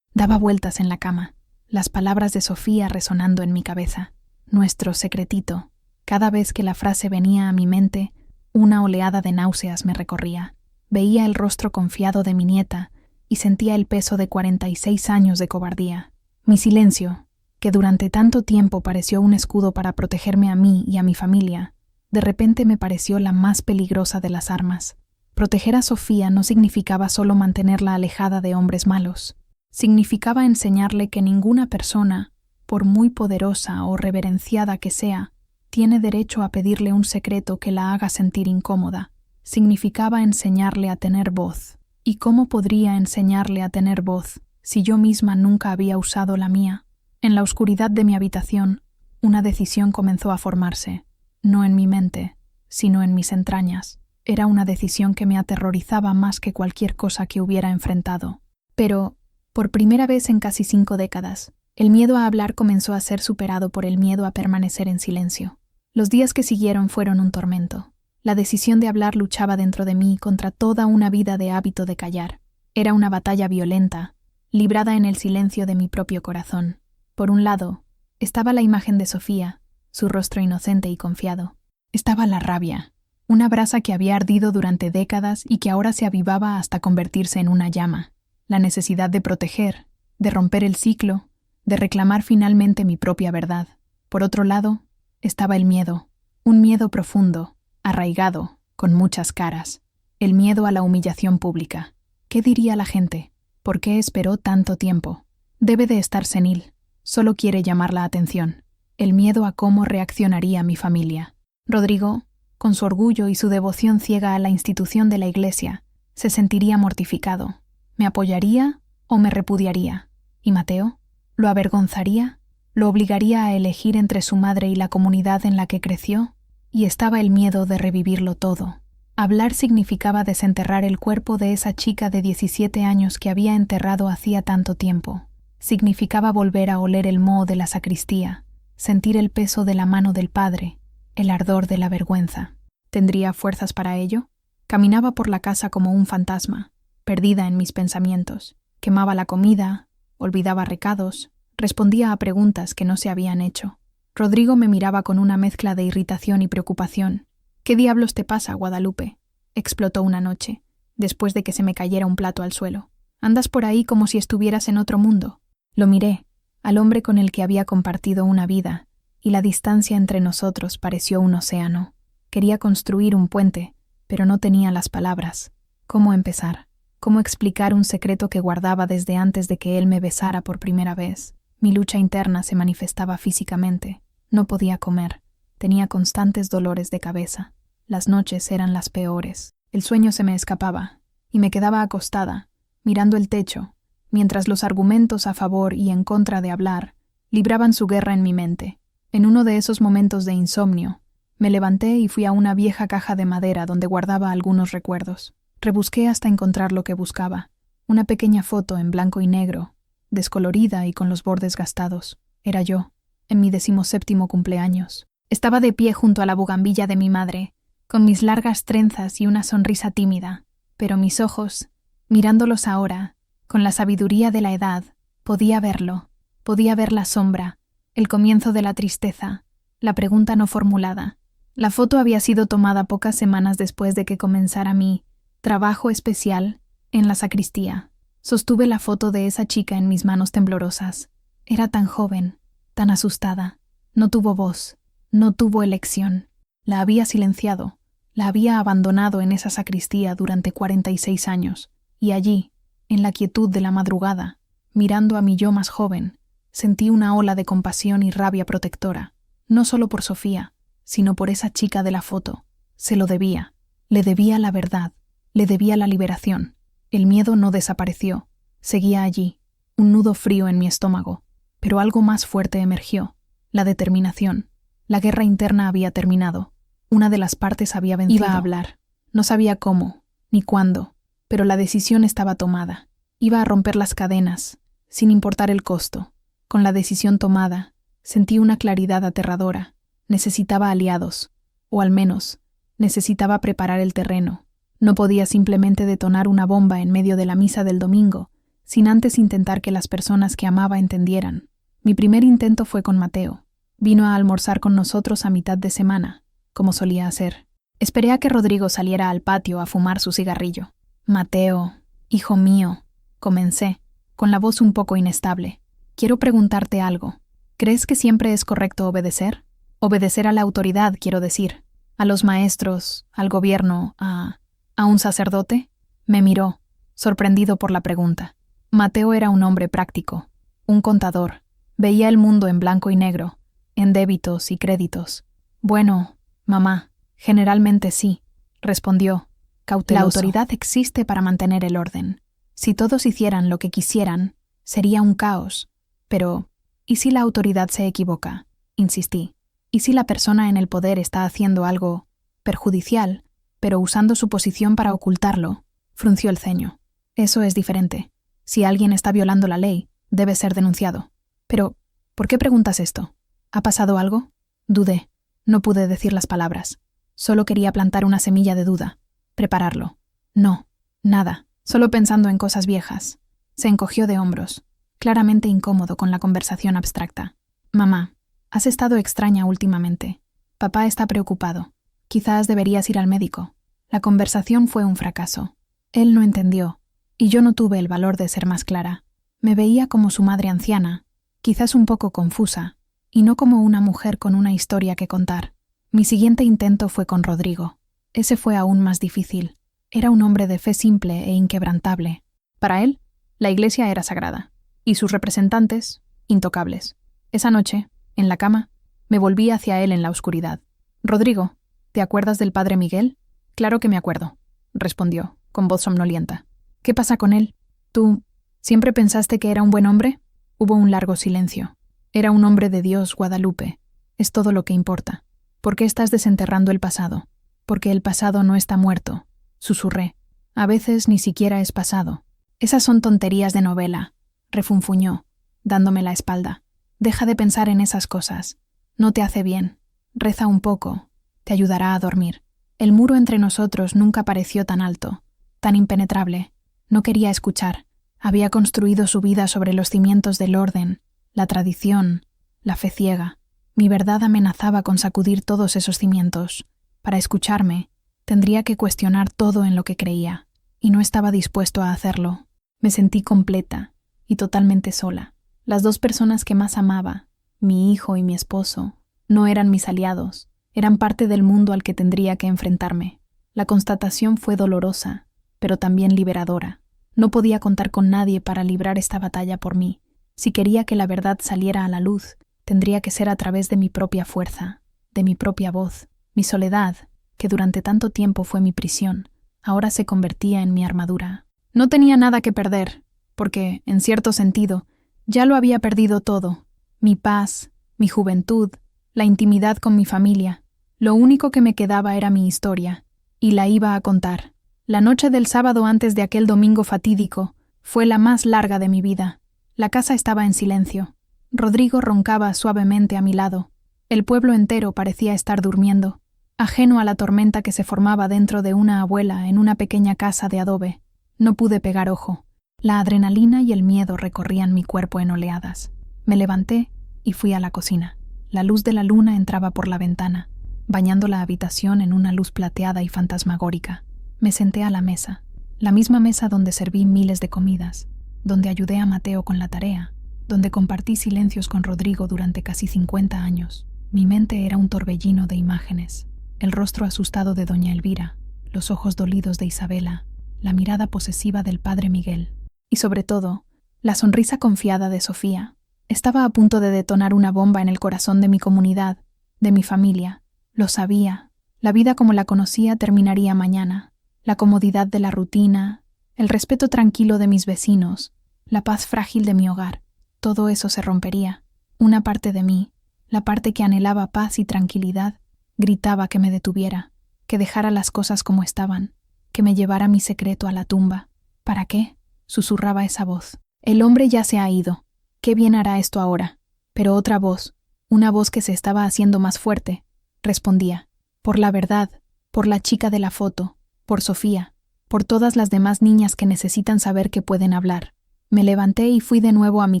Daba vueltas en la cama, las palabras de Sofía resonando en mi cabeza. Nuestro secretito. Cada vez que la frase venía a mi mente, una oleada de náuseas me recorría. Veía el rostro confiado de mi nieta y sentía el peso de 46 años de cobardía. Mi silencio, que durante tanto tiempo pareció un escudo para protegerme a mí y a mi familia, de repente me pareció la más peligrosa de las armas. Proteger a Sofía no significaba solo mantenerla alejada de hombres malos. Significaba enseñarle que ninguna persona, por muy poderosa o reverenciada que sea, tiene derecho a pedirle un secreto que la haga sentir incómoda. Significaba enseñarle a tener voz. ¿Y cómo podría enseñarle a tener voz si yo misma nunca había usado la mía? En la oscuridad de mi habitación, una decisión comenzó a formarse. No en mi mente, sino en mis entrañas. Era una decisión que me aterrorizaba más que cualquier cosa que hubiera enfrentado. Pero, por primera vez en casi 5 décadas, el miedo a hablar comenzó a ser superado por el miedo a permanecer en silencio. Los días que siguieron fueron un tormento. La decisión de hablar luchaba dentro de mí contra toda una vida de hábito de callar. Era una batalla violenta, librada en el silencio de mi propio corazón. Por un lado, estaba la imagen de Sofía, su rostro inocente y confiado. Estaba la rabia, una brasa que había ardido durante décadas y que ahora se avivaba hasta convertirse en una llama. La necesidad de proteger, de romper el ciclo, de reclamar finalmente mi propia verdad. Por otro lado, estaba el miedo, un miedo profundo, arraigado, con muchas caras. El miedo a la humillación pública. ¿Qué diría la gente? ¿Por qué esperó tanto tiempo? Debe de estar senil. Solo quiere llamar la atención. El miedo a cómo reaccionaría mi familia. Rodrigo, con su orgullo y su devoción ciega a la institución de la Iglesia, se sentiría mortificado. ¿Me apoyaría o me repudiaría? ¿Y Mateo? ¿Lo avergonzaría? Lo obligaría a elegir entre su madre y la comunidad en la que creció, y estaba el miedo de revivirlo todo. Hablar significaba desenterrar el cuerpo de esa chica de 17 años que había enterrado hacía tanto tiempo. Significaba volver a oler el moho de la sacristía, sentir el peso de la mano del padre, el ardor de la vergüenza. ¿Tendría fuerzas para ello? Caminaba por la casa como un fantasma, perdida en mis pensamientos. Quemaba la comida, olvidaba recados, respondía a preguntas que no se habían hecho. Rodrigo me miraba con una mezcla de irritación y preocupación. «¿Qué diablos te pasa, Guadalupe?», explotó una noche, después de que se me cayera un plato al suelo. «Andas por ahí como si estuvieras en otro mundo». Lo miré, al hombre con el que había compartido una vida, y la distancia entre nosotros pareció un océano. Quería construir un puente, pero no tenía las palabras. ¿Cómo empezar? ¿Cómo explicar un secreto que guardaba desde antes de que él me besara por primera vez? Mi lucha interna se manifestaba físicamente. No podía comer. Tenía constantes dolores de cabeza. Las noches eran las peores. El sueño se me escapaba, y me quedaba acostada, mirando el techo, mientras los argumentos a favor y en contra de hablar libraban su guerra en mi mente. En uno de esos momentos de insomnio, me levanté y fui a una vieja caja de madera donde guardaba algunos recuerdos. Rebusqué hasta encontrar lo que buscaba. Una pequeña foto en blanco y negro, descolorida y con los bordes gastados. Era yo, en mi 17º cumpleaños. Estaba de pie junto a la bugambilla de mi madre, con mis largas trenzas y una sonrisa tímida, pero mis ojos, mirándolos ahora, con la sabiduría de la edad, podía verlo, podía ver la sombra, el comienzo de la tristeza, la pregunta no formulada. La foto había sido tomada pocas semanas después de que comenzara mi trabajo especial en la sacristía. Sostuve la foto de esa chica en mis manos temblorosas. Era tan joven, tan asustada. No tuvo voz, no tuvo elección. La había silenciado, la había abandonado en esa sacristía durante 46 años. Y allí, en la quietud de la madrugada, mirando a mi yo más joven, sentí una ola de compasión y rabia protectora. No solo por Sofía, sino por esa chica de la foto. Se lo debía. Le debía la verdad. Le debía la liberación. El miedo no desapareció. Seguía allí, un nudo frío en mi estómago. Pero algo más fuerte emergió. La determinación. La guerra interna había terminado. Una de las partes había vencido. Iba a hablar. No sabía cómo, ni cuándo, pero la decisión estaba tomada. Iba a romper las cadenas, sin importar el costo. Con la decisión tomada, sentí una claridad aterradora. Necesitaba aliados, o al menos, necesitaba preparar el terreno. No podía simplemente detonar una bomba en medio de la misa del domingo, sin antes intentar que las personas que amaba entendieran. Mi primer intento fue con Mateo. Vino a almorzar con nosotros a mitad de semana, como solía hacer. Esperé a que Rodrigo saliera al patio a fumar su cigarrillo. «Mateo, hijo mío», comencé, con la voz un poco inestable. «Quiero preguntarte algo. ¿Crees que siempre es correcto obedecer? Obedecer a la autoridad, quiero decir. A los maestros, al gobierno, ¿a un sacerdote?» Me miró, sorprendido por la pregunta. Mateo era un hombre práctico, un contador. Veía el mundo en blanco y negro, en débitos y créditos. «Bueno, mamá, generalmente sí», respondió, cauteloso. «La autoridad existe para mantener el orden. Si todos hicieran lo que quisieran, sería un caos. Pero, ¿y si la autoridad se equivoca?», insistí. «¿Y si la persona en el poder está haciendo algo perjudicial, pero usando su posición para ocultarlo?», frunció el ceño. «Eso es diferente. Si alguien está violando la ley, debe ser denunciado». «Pero, ¿por qué preguntas esto? ¿Ha pasado algo?». Dudé. No pude decir las palabras. Solo quería plantar una semilla de duda. Prepararlo. «No, nada. Solo pensando en cosas viejas». Se encogió de hombros, claramente incómodo con la conversación abstracta. «Mamá, has estado extraña últimamente. Papá está preocupado. Quizás deberías ir al médico». La conversación fue un fracaso. Él no entendió, y yo no tuve el valor de ser más clara. Me veía como su madre anciana, quizás un poco confusa, y no como una mujer con una historia que contar. Mi siguiente intento fue con Rodrigo. Ese fue aún más difícil. Era un hombre de fe simple e inquebrantable. Para él, la iglesia era sagrada, y sus representantes, intocables. Esa noche, en la cama, me volví hacia él en la oscuridad. «Rodrigo, ¿te acuerdas del padre Miguel?». «Claro que me acuerdo», respondió, con voz somnolienta. «¿Qué pasa con él? ¿Tú siempre pensaste que era un buen hombre?». Hubo un largo silencio. Era un hombre de Dios, Guadalupe. Es todo lo que importa. ¿Por qué estás desenterrando el pasado? Porque el pasado no está muerto, susurré. A veces ni siquiera es pasado. Esas son tonterías de novela, refunfuñó, dándome la espalda. Deja de pensar en esas cosas. No te hace bien. Reza un poco. Te ayudará a dormir. El muro entre nosotros nunca pareció tan alto, tan impenetrable. No quería escuchar. Había construido su vida sobre los cimientos del orden, la tradición, la fe ciega. Mi verdad amenazaba con sacudir todos esos cimientos. Para escucharme, tendría que cuestionar todo en lo que creía, y no estaba dispuesto a hacerlo. Me sentí completa y totalmente sola. Las dos personas que más amaba, mi hijo y mi esposo, no eran mis aliados, eran parte del mundo al que tendría que enfrentarme. La constatación fue dolorosa, pero también liberadora. No podía contar con nadie para librar esta batalla por mí. Si quería que la verdad saliera a la luz, tendría que ser a través de mi propia fuerza, de mi propia voz. Mi soledad, que durante tanto tiempo fue mi prisión, ahora se convertía en mi armadura. No tenía nada que perder, porque, en cierto sentido, ya lo había perdido todo. Mi paz, mi juventud, la intimidad con mi familia. Lo único que me quedaba era mi historia, y la iba a contar. La noche del sábado antes de aquel domingo fatídico fue la más larga de mi vida. La casa estaba en silencio. Rodrigo roncaba suavemente a mi lado. El pueblo entero parecía estar durmiendo, ajeno a la tormenta que se formaba dentro de una abuela en una pequeña casa de adobe. No pude pegar ojo. La adrenalina y el miedo recorrían mi cuerpo en oleadas. Me levanté y fui a la cocina. La luz de la luna entraba por la ventana, bañando la habitación en una luz plateada y fantasmagórica. Me senté a la mesa, la misma mesa donde serví miles de comidas, donde ayudé a Mateo con la tarea, donde compartí silencios con Rodrigo durante casi 50 años. Mi mente era un torbellino de imágenes, el rostro asustado de doña Elvira, los ojos dolidos de Isabela, la mirada posesiva del padre Miguel, y sobre todo, la sonrisa confiada de Sofía. Estaba a punto de detonar una bomba en el corazón de mi comunidad, de mi familia. Lo sabía. La vida como la conocía terminaría mañana. La comodidad de la rutina, el respeto tranquilo de mis vecinos, la paz frágil de mi hogar, todo eso se rompería. Una parte de mí, la parte que anhelaba paz y tranquilidad, gritaba que me detuviera, que dejara las cosas como estaban, que me llevara mi secreto a la tumba. ¿Para qué?, susurraba esa voz. El hombre ya se ha ido. ¿Qué bien hará esto ahora? Pero otra voz, una voz que se estaba haciendo más fuerte, respondía: por la verdad, por la chica de la foto, por Sofía, por todas las demás niñas que necesitan saber que pueden hablar. Me levanté y fui de nuevo a mi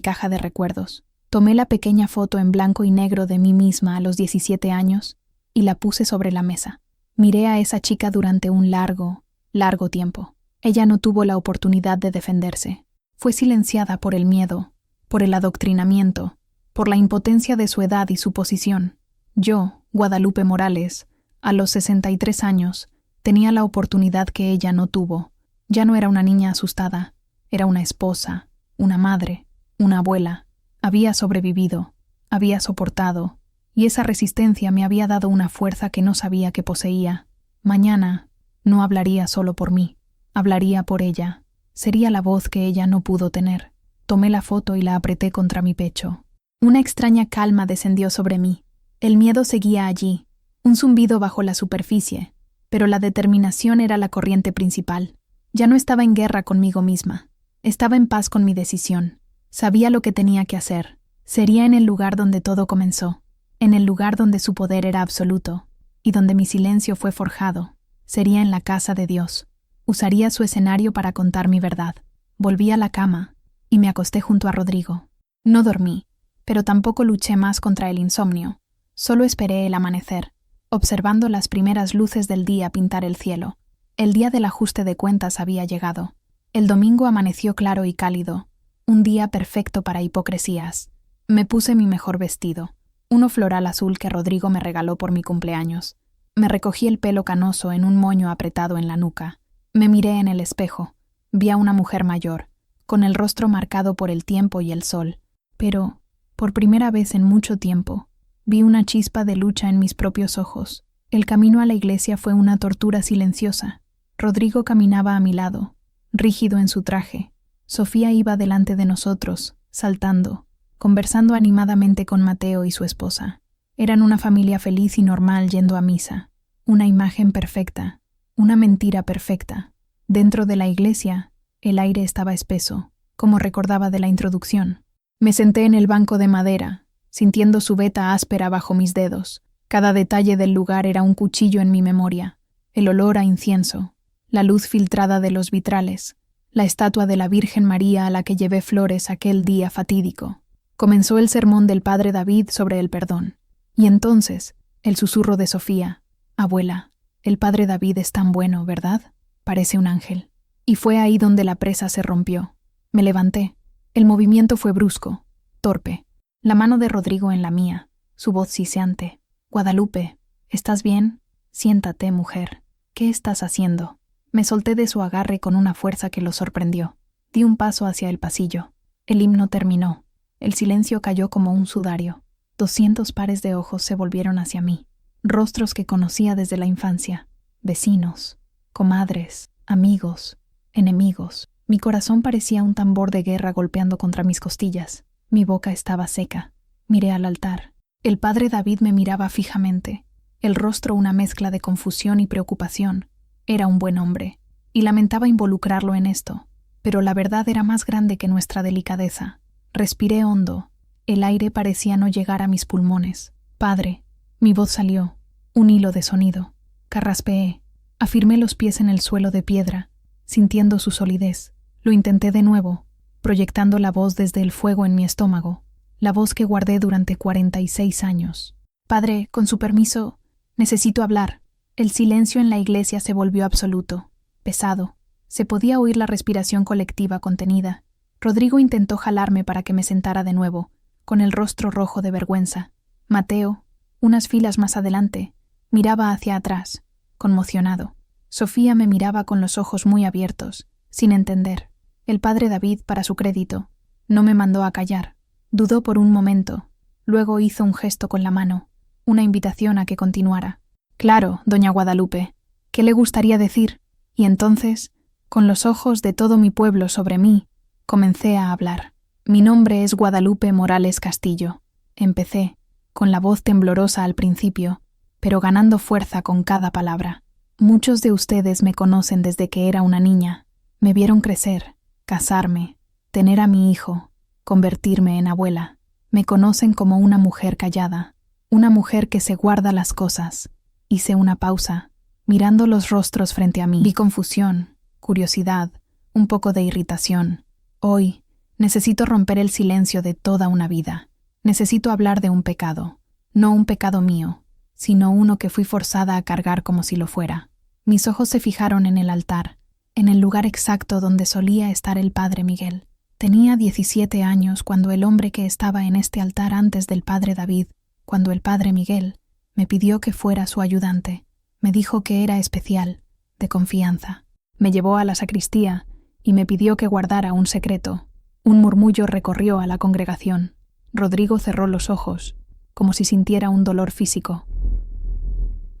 caja de recuerdos. Tomé la pequeña foto en blanco y negro de mí misma a los 17 años y la puse sobre la mesa. Miré a esa chica durante un largo, largo tiempo. Ella no tuvo la oportunidad de defenderse. Fue silenciada por el miedo, por el adoctrinamiento, por la impotencia de su edad y su posición. Yo, Guadalupe Morales, a los 63 años, tenía la oportunidad que ella no tuvo. Ya no era una niña asustada, era una esposa, una madre, una abuela. Había sobrevivido, había soportado, y esa resistencia me había dado una fuerza que no sabía que poseía. Mañana no hablaría solo por mí, hablaría por ella. Sería la voz que ella no pudo tener. Tomé la foto y la apreté contra mi pecho. Una extraña calma descendió sobre mí. El miedo seguía allí, un zumbido bajo la superficie, pero la determinación era la corriente principal. Ya no estaba en guerra conmigo misma. Estaba en paz con mi decisión. Sabía lo que tenía que hacer. Sería en el lugar donde todo comenzó, en el lugar donde su poder era absoluto, y donde mi silencio fue forjado. Sería en la casa de Dios. Usaría su escenario para contar mi verdad. Volví a la cama y me acosté junto a Rodrigo. No dormí, pero tampoco luché más contra el insomnio. Solo esperé el amanecer, observando las primeras luces del día pintar el cielo. El día del ajuste de cuentas había llegado. El domingo amaneció claro y cálido, un día perfecto para hipocresías. Me puse mi mejor vestido, uno floral azul que Rodrigo me regaló por mi cumpleaños. Me recogí el pelo canoso en un moño apretado en la nuca. Me miré en el espejo. Vi a una mujer mayor, con el rostro marcado por el tiempo y el sol. Pero, por primera vez en mucho tiempo, vi una chispa de lucha en mis propios ojos. El camino a la iglesia fue una tortura silenciosa. Rodrigo caminaba a mi lado, rígido en su traje. Sofía iba delante de nosotros, saltando, conversando animadamente con Mateo y su esposa. Eran una familia feliz y normal yendo a misa. Una imagen perfecta, una mentira perfecta. Dentro de la iglesia, el aire estaba espeso, como recordaba de la introducción. Me senté en el banco de madera, sintiendo su veta áspera bajo mis dedos. Cada detalle del lugar era un cuchillo en mi memoria. El olor a incienso, la luz filtrada de los vitrales, la estatua de la Virgen María a la que llevé flores aquel día fatídico. Comenzó el sermón del padre David sobre el perdón. Y entonces, el susurro de Sofía: «Abuela, el padre David es tan bueno, ¿verdad? Parece un ángel». Y fue ahí donde la presa se rompió. Me levanté. El movimiento fue brusco, torpe. La mano de Rodrigo en la mía, su voz siseante. «Guadalupe, ¿estás bien? Siéntate, mujer. ¿Qué estás haciendo?». Me solté de su agarre con una fuerza que lo sorprendió. Di un paso hacia el pasillo. El himno terminó. El silencio cayó como un sudario. 200 pares de ojos se volvieron hacia mí. Rostros que conocía desde la infancia. Vecinos, comadres, amigos, enemigos. Mi corazón parecía un tambor de guerra golpeando contra mis costillas. Mi boca estaba seca. Miré al altar. El padre David me miraba fijamente. El rostro una mezcla de confusión y preocupación. Era un buen hombre, y lamentaba involucrarlo en esto, pero la verdad era más grande que nuestra delicadeza. Respiré hondo. El aire parecía no llegar a mis pulmones. «Padre», mi voz salió, un hilo de sonido. Carraspeé. Afirmé los pies en el suelo de piedra, sintiendo su solidez. Lo intenté de nuevo, proyectando la voz desde el fuego en mi estómago, la voz que guardé durante 46 años. «Padre, con su permiso, necesito hablar». El silencio en la iglesia se volvió absoluto, pesado. Se podía oír la respiración colectiva contenida. Rodrigo intentó jalarme para que me sentara de nuevo, con el rostro rojo de vergüenza. Mateo, unas filas más adelante, miraba hacia atrás, conmocionado. Sofía me miraba con los ojos muy abiertos, sin entender. El padre David, para su crédito, no me mandó a callar. Dudó por un momento, luego hizo un gesto con la mano, una invitación a que continuara. «Claro, doña Guadalupe, ¿qué le gustaría decir?». Y entonces, con los ojos de todo mi pueblo sobre mí, comencé a hablar. «Mi nombre es Guadalupe Morales Castillo». Empecé, con la voz temblorosa al principio, pero ganando fuerza con cada palabra. «Muchos de ustedes me conocen desde que era una niña. Me vieron crecer, casarme, tener a mi hijo, convertirme en abuela. Me conocen como una mujer callada, una mujer que se guarda las cosas». Hice una pausa, mirando los rostros frente a mí. Vi confusión, curiosidad, un poco de irritación. Hoy, necesito romper el silencio de toda una vida. Necesito hablar de un pecado. No un pecado mío, sino uno que fui forzada a cargar como si lo fuera. Mis ojos se fijaron en el altar, en el lugar exacto donde solía estar el padre Miguel. Tenía 17 años cuando el hombre que estaba en este altar antes del padre David, cuando el padre Miguel, me pidió que fuera su ayudante. Me dijo que era especial, de confianza. Me llevó a la sacristía y me pidió que guardara un secreto. Un murmullo recorrió a la congregación. Rodrigo cerró los ojos, como si sintiera un dolor físico.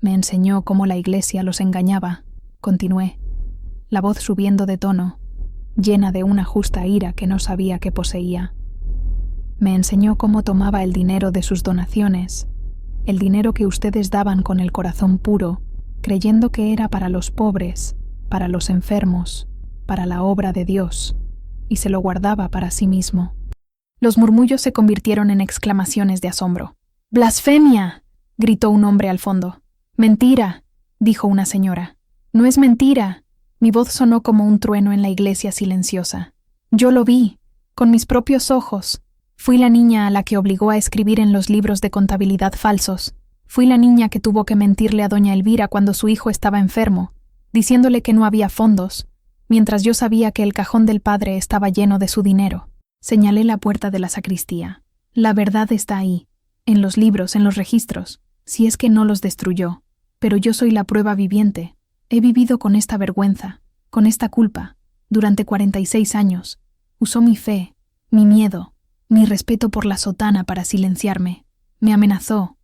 Me enseñó cómo la iglesia los engañaba, continué, la voz subiendo de tono, llena de una justa ira que no sabía que poseía. Me enseñó cómo tomaba el dinero de sus donaciones, el dinero que ustedes daban con el corazón puro, creyendo que era para los pobres, para los enfermos, para la obra de Dios, y se lo guardaba para sí mismo. Los murmullos se convirtieron en exclamaciones de asombro. «¡Blasfemia!», gritó un hombre al fondo. «Mentira», dijo una señora. «No es mentira». Mi voz sonó como un trueno en la iglesia silenciosa. «Yo lo vi, con mis propios ojos. Fui la niña a la que obligó a escribir en los libros de contabilidad falsos. Fui la niña que tuvo que mentirle a doña Elvira cuando su hijo estaba enfermo, diciéndole que no había fondos, mientras yo sabía que el cajón del padre estaba lleno de su dinero». Señalé la puerta de la sacristía. «La verdad está ahí, en los libros, en los registros, si es que no los destruyó. Pero yo soy la prueba viviente. He vivido con esta vergüenza, con esta culpa, durante 46 años. Usó mi fe, mi miedo, mi respeto por la sotana para silenciarme. Me amenazó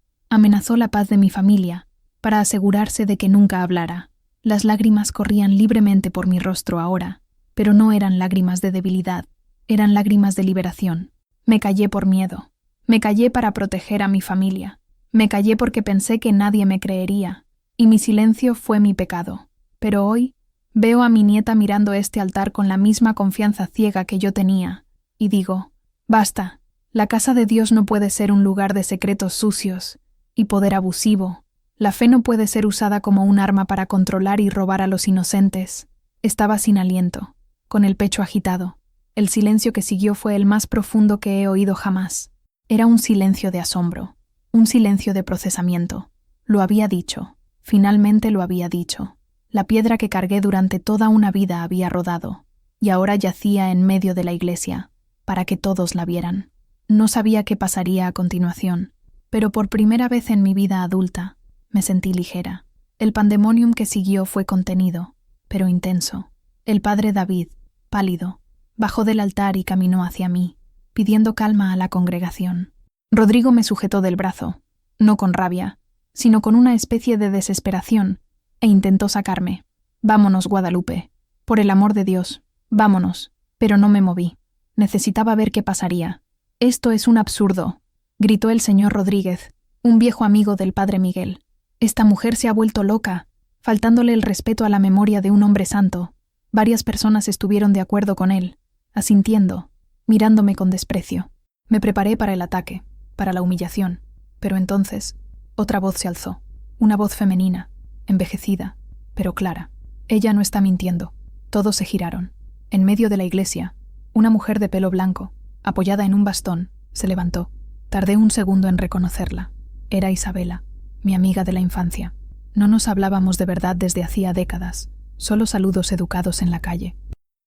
la paz de mi familia, para asegurarse de que nunca hablara. Las lágrimas corrían libremente por mi rostro ahora, pero no eran lágrimas de debilidad, eran lágrimas de liberación. Me callé por miedo. Me callé para proteger a mi familia. Me callé porque pensé que nadie me creería, y mi silencio fue mi pecado. Pero hoy veo a mi nieta mirando este altar con la misma confianza ciega que yo tenía, y digo, basta, la casa de Dios no puede ser un lugar de secretos sucios y poder abusivo. La fe no puede ser usada como un arma para controlar y robar a los inocentes. Estaba sin aliento, con el pecho agitado. El silencio que siguió fue el más profundo que he oído jamás. Era un silencio de asombro, un silencio de procesamiento. Lo había dicho, finalmente lo había dicho. La piedra que cargué durante toda una vida había rodado, y ahora yacía en medio de la iglesia, para que todos la vieran. No sabía qué pasaría a continuación, pero por primera vez en mi vida adulta, me sentí ligera. El pandemonium que siguió fue contenido, pero intenso. El padre David, pálido, bajó del altar y caminó hacia mí, pidiendo calma a la congregación. Rodrigo me sujetó del brazo, no con rabia, sino con una especie de desesperación, e intentó sacarme. «Vámonos, Guadalupe. Por el amor de Dios, vámonos». Pero no me moví. Necesitaba ver qué pasaría. «Esto es un absurdo», gritó el señor Rodríguez, un viejo amigo del padre Miguel. «Esta mujer se ha vuelto loca», faltándole el respeto a la memoria de un hombre santo. Varias personas estuvieron de acuerdo con él, asintiendo, mirándome con desprecio. Me preparé para el ataque, para la humillación, pero entonces otra voz se alzó, una voz femenina, envejecida, pero clara. Ella no está mintiendo. Todos se giraron. En medio de la iglesia, una mujer de pelo blanco, apoyada en un bastón, se levantó. Tardé un segundo en reconocerla. Era Isabela, mi amiga de la infancia. No nos hablábamos de verdad desde hacía décadas, solo saludos educados en la calle.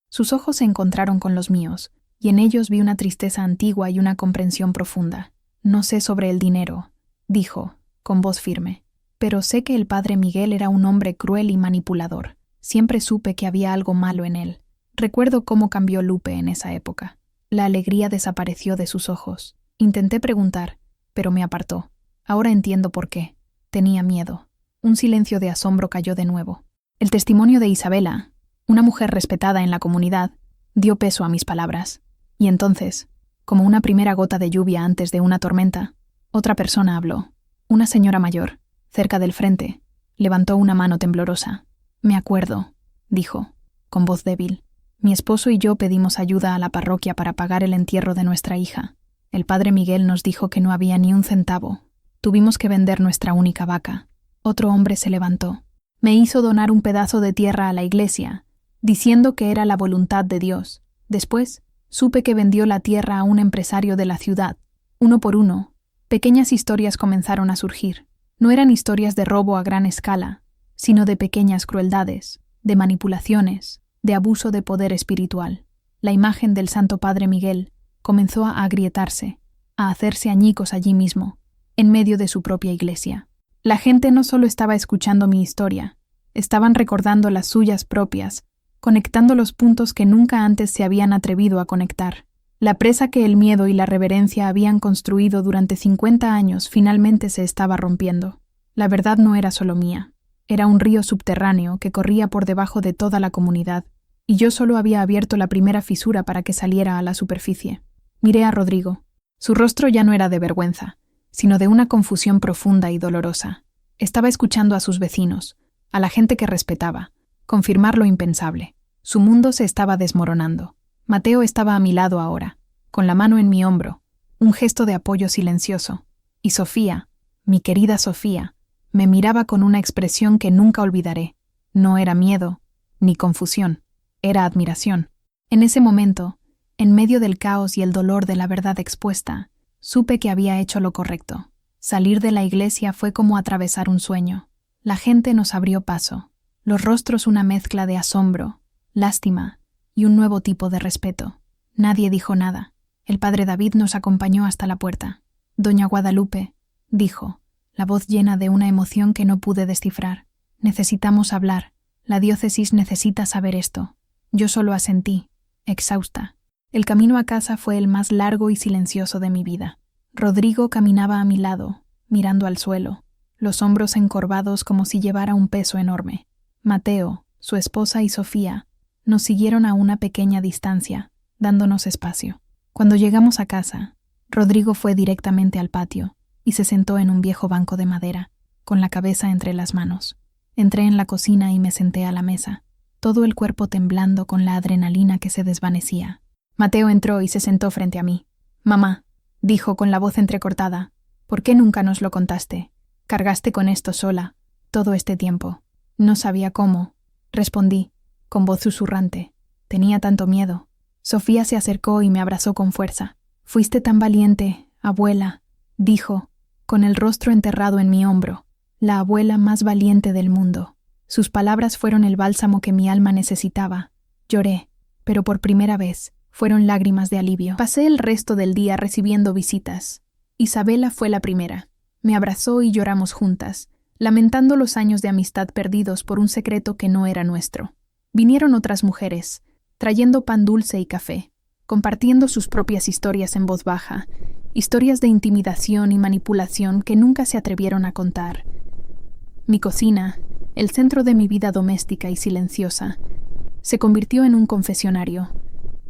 Sus ojos se encontraron con los míos, y en ellos vi una tristeza antigua y una comprensión profunda. «No sé sobre el dinero», dijo, con voz firme, «pero sé que el padre Miguel era un hombre cruel y manipulador. Siempre supe que había algo malo en él. Recuerdo cómo cambió Lupe en esa época. La alegría desapareció de sus ojos. Intenté preguntar, pero me apartó. Ahora entiendo por qué. Tenía miedo». Un silencio de asombro cayó de nuevo. El testimonio de Isabela, una mujer respetada en la comunidad, dio peso a mis palabras. Y entonces, como una primera gota de lluvia antes de una tormenta, otra persona habló. Una señora mayor, cerca del frente, levantó una mano temblorosa. «Me acuerdo», dijo, con voz débil. «Mi esposo y yo pedimos ayuda a la parroquia para pagar el entierro de nuestra hija. El padre Miguel nos dijo que no había ni un centavo. Tuvimos que vender nuestra única vaca». Otro hombre se levantó. «Me hizo donar un pedazo de tierra a la iglesia, diciendo que era la voluntad de Dios. Después, supe que vendió la tierra a un empresario de la ciudad. Uno por uno, pequeñas historias comenzaron a surgir. No eran historias de robo a gran escala, sino de pequeñas crueldades, de manipulaciones, de abuso de poder espiritual. La imagen del Santo Padre Miguel comenzó a agrietarse, a hacerse añicos allí mismo, en medio de su propia iglesia. La gente no solo estaba escuchando mi historia, estaban recordando las suyas propias, conectando los puntos que nunca antes se habían atrevido a conectar. La presa que el miedo y la reverencia habían construido durante 50 años finalmente se estaba rompiendo. La verdad no era solo mía. Era un río subterráneo que corría por debajo de toda la comunidad, y yo solo había abierto la primera fisura para que saliera a la superficie. Miré a Rodrigo. Su rostro ya no era de vergüenza, sino de una confusión profunda y dolorosa. Estaba escuchando a sus vecinos, a la gente que respetaba, confirmar lo impensable. Su mundo se estaba desmoronando. Mateo estaba a mi lado ahora, con la mano en mi hombro, un gesto de apoyo silencioso. Y Sofía, mi querida Sofía, me miraba con una expresión que nunca olvidaré. No era miedo, ni confusión, era admiración. En ese momento, en medio del caos y el dolor de la verdad expuesta, supe que había hecho lo correcto. Salir de la iglesia fue como atravesar un sueño. La gente nos abrió paso, los rostros una mezcla de asombro, lástima y un nuevo tipo de respeto. Nadie dijo nada. El padre David nos acompañó hasta la puerta. «Doña Guadalupe», dijo, la voz llena de una emoción que no pude descifrar. «Necesitamos hablar. La diócesis necesita saber esto». Yo solo asentí, exhausta. El camino a casa fue el más largo y silencioso de mi vida. Rodrigo caminaba a mi lado, mirando al suelo, los hombros encorvados como si llevara un peso enorme. Mateo, su esposa y Sofía nos siguieron a una pequeña distancia, dándonos espacio. Cuando llegamos a casa, Rodrigo fue directamente al patio y se sentó en un viejo banco de madera, con la cabeza entre las manos. Entré en la cocina y me senté a la mesa, todo el cuerpo temblando con la adrenalina que se desvanecía. Mateo entró y se sentó frente a mí. «Mamá», dijo con la voz entrecortada, «¿por qué nunca nos lo contaste? Cargaste con esto sola, todo este tiempo». «No sabía cómo», respondí, con voz susurrante. Tenía tanto miedo. Sofía se acercó y me abrazó con fuerza. «Fuiste tan valiente, abuela», dijo, con el rostro enterrado en mi hombro, la abuela más valiente del mundo. Sus palabras fueron el bálsamo que mi alma necesitaba. Lloré, pero por primera vez fueron lágrimas de alivio. Pasé el resto del día recibiendo visitas. Isabela fue la primera. Me abrazó y lloramos juntas, lamentando los años de amistad perdidos por un secreto que no era nuestro. Vinieron otras mujeres, trayendo pan dulce y café, compartiendo sus propias historias en voz baja, historias de intimidación y manipulación que nunca se atrevieron a contar. Mi cocina, el centro de mi vida doméstica y silenciosa, se convirtió en un confesionario,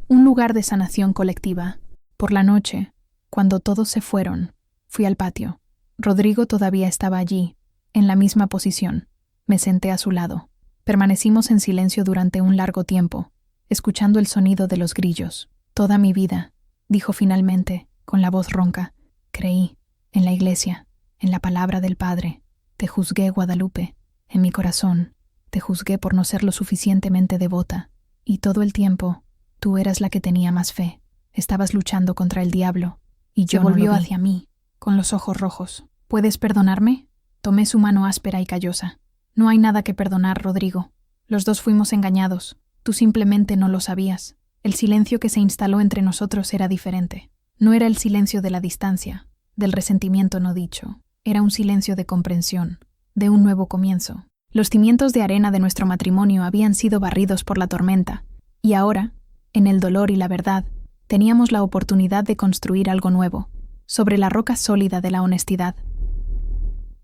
un lugar de sanación colectiva. Por la noche, cuando todos se fueron, fui al patio. Rodrigo todavía estaba allí, en la misma posición. Me senté a su lado. Permanecimos en silencio durante un largo tiempo, escuchando el sonido de los grillos. «Toda mi vida», dijo finalmente, con la voz ronca, «creí en la iglesia, en la palabra del Padre. Te juzgué, Guadalupe. En mi corazón, te juzgué por no ser lo suficientemente devota. Y todo el tiempo, tú eras la que tenía más fe. Estabas luchando contra el diablo. Y yo volvió hacia mí, con los ojos rojos. ¿Puedes perdonarme?» Tomé su mano áspera y callosa. «No hay nada que perdonar, Rodrigo. Los dos fuimos engañados. Tú simplemente no lo sabías. El silencio que se instaló entre nosotros era diferente. No era el silencio de la distancia, del resentimiento no dicho. Era un silencio de comprensión, de un nuevo comienzo. Los cimientos de arena de nuestro matrimonio habían sido barridos por la tormenta, y ahora, en el dolor y la verdad, teníamos la oportunidad de construir algo nuevo, sobre la roca sólida de la honestidad.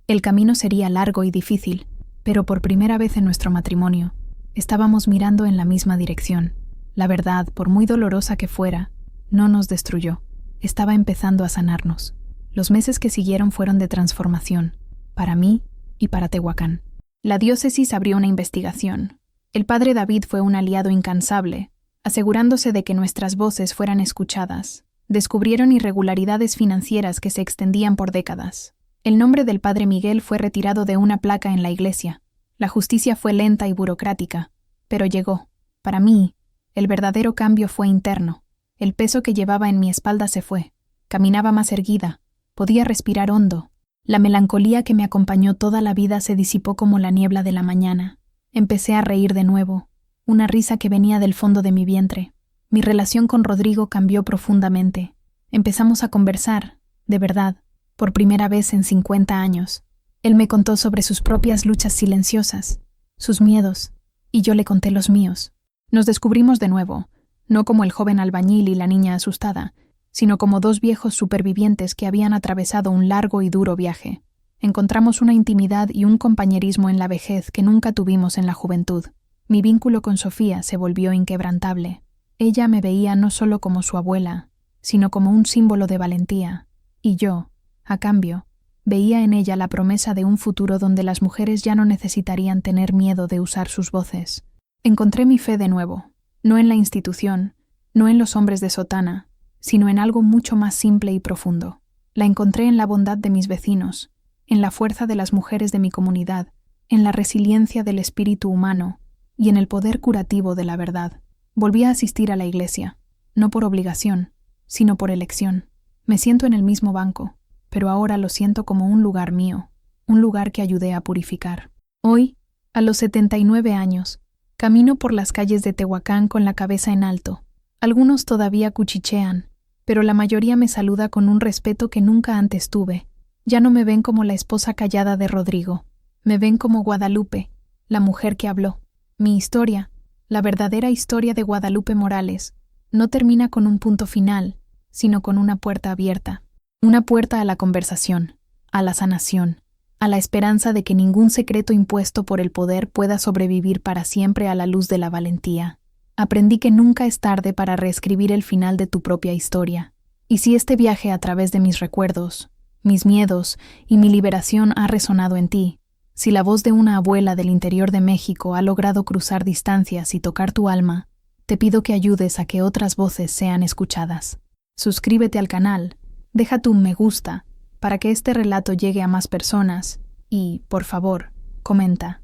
El camino sería largo y difícil, pero por primera vez en nuestro matrimonio, estábamos mirando en la misma dirección. La verdad, por muy dolorosa que fuera, no nos destruyó. Estaba empezando a sanarnos. Los meses que siguieron fueron de transformación, para mí y para Tehuacán. La diócesis abrió una investigación. El padre David fue un aliado incansable, asegurándose de que nuestras voces fueran escuchadas. Descubrieron irregularidades financieras que se extendían por décadas. El nombre del padre Miguel fue retirado de una placa en la iglesia. La justicia fue lenta y burocrática, pero llegó. Para mí, el verdadero cambio fue interno. El peso que llevaba en mi espalda se fue. Caminaba más erguida. Podía respirar hondo. La melancolía que me acompañó toda la vida se disipó como la niebla de la mañana. Empecé a reír de nuevo, una risa que venía del fondo de mi vientre. Mi relación con Rodrigo cambió profundamente. Empezamos a conversar, de verdad, por primera vez en 50 años. Él me contó sobre sus propias luchas silenciosas, sus miedos, y yo le conté los míos. Nos descubrimos de nuevo, no como el joven albañil y la niña asustada, sino como dos viejos supervivientes que habían atravesado un largo y duro viaje. Encontramos una intimidad y un compañerismo en la vejez que nunca tuvimos en la juventud. Mi vínculo con Sofía se volvió inquebrantable. Ella me veía no solo como su abuela, sino como un símbolo de valentía, y yo, a cambio, veía en ella la promesa de un futuro donde las mujeres ya no necesitarían tener miedo de usar sus voces. Encontré mi fe de nuevo, no en la institución, no en los hombres de sotana, sino en algo mucho más simple y profundo. La encontré en la bondad de mis vecinos, en la fuerza de las mujeres de mi comunidad, en la resiliencia del espíritu humano y en el poder curativo de la verdad. Volví a asistir a la iglesia, no por obligación, sino por elección. Me siento en el mismo banco, pero ahora lo siento como un lugar mío, un lugar que ayudé a purificar. Hoy, a los 79 años, camino por las calles de Tehuacán con la cabeza en alto. Algunos todavía cuchichean, pero la mayoría me saluda con un respeto que nunca antes tuve. Ya no me ven como la esposa callada de Rodrigo. Me ven como Guadalupe, la mujer que habló. Mi historia, la verdadera historia de Guadalupe Morales, no termina con un punto final, sino con una puerta abierta. Una puerta a la conversación, a la sanación, a la esperanza de que ningún secreto impuesto por el poder pueda sobrevivir para siempre a la luz de la valentía. Aprendí que nunca es tarde para reescribir el final de tu propia historia. Y si este viaje a través de mis recuerdos, mis miedos y mi liberación ha resonado en ti, si la voz de una abuela del interior de México ha logrado cruzar distancias y tocar tu alma, te pido que ayudes a que otras voces sean escuchadas. Suscríbete al canal, deja tu me gusta para que este relato llegue a más personas y, por favor, comenta.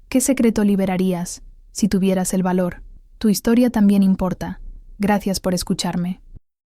¿Qué secreto liberarías si tuvieras el valor? Tu historia también importa. Gracias por escucharme.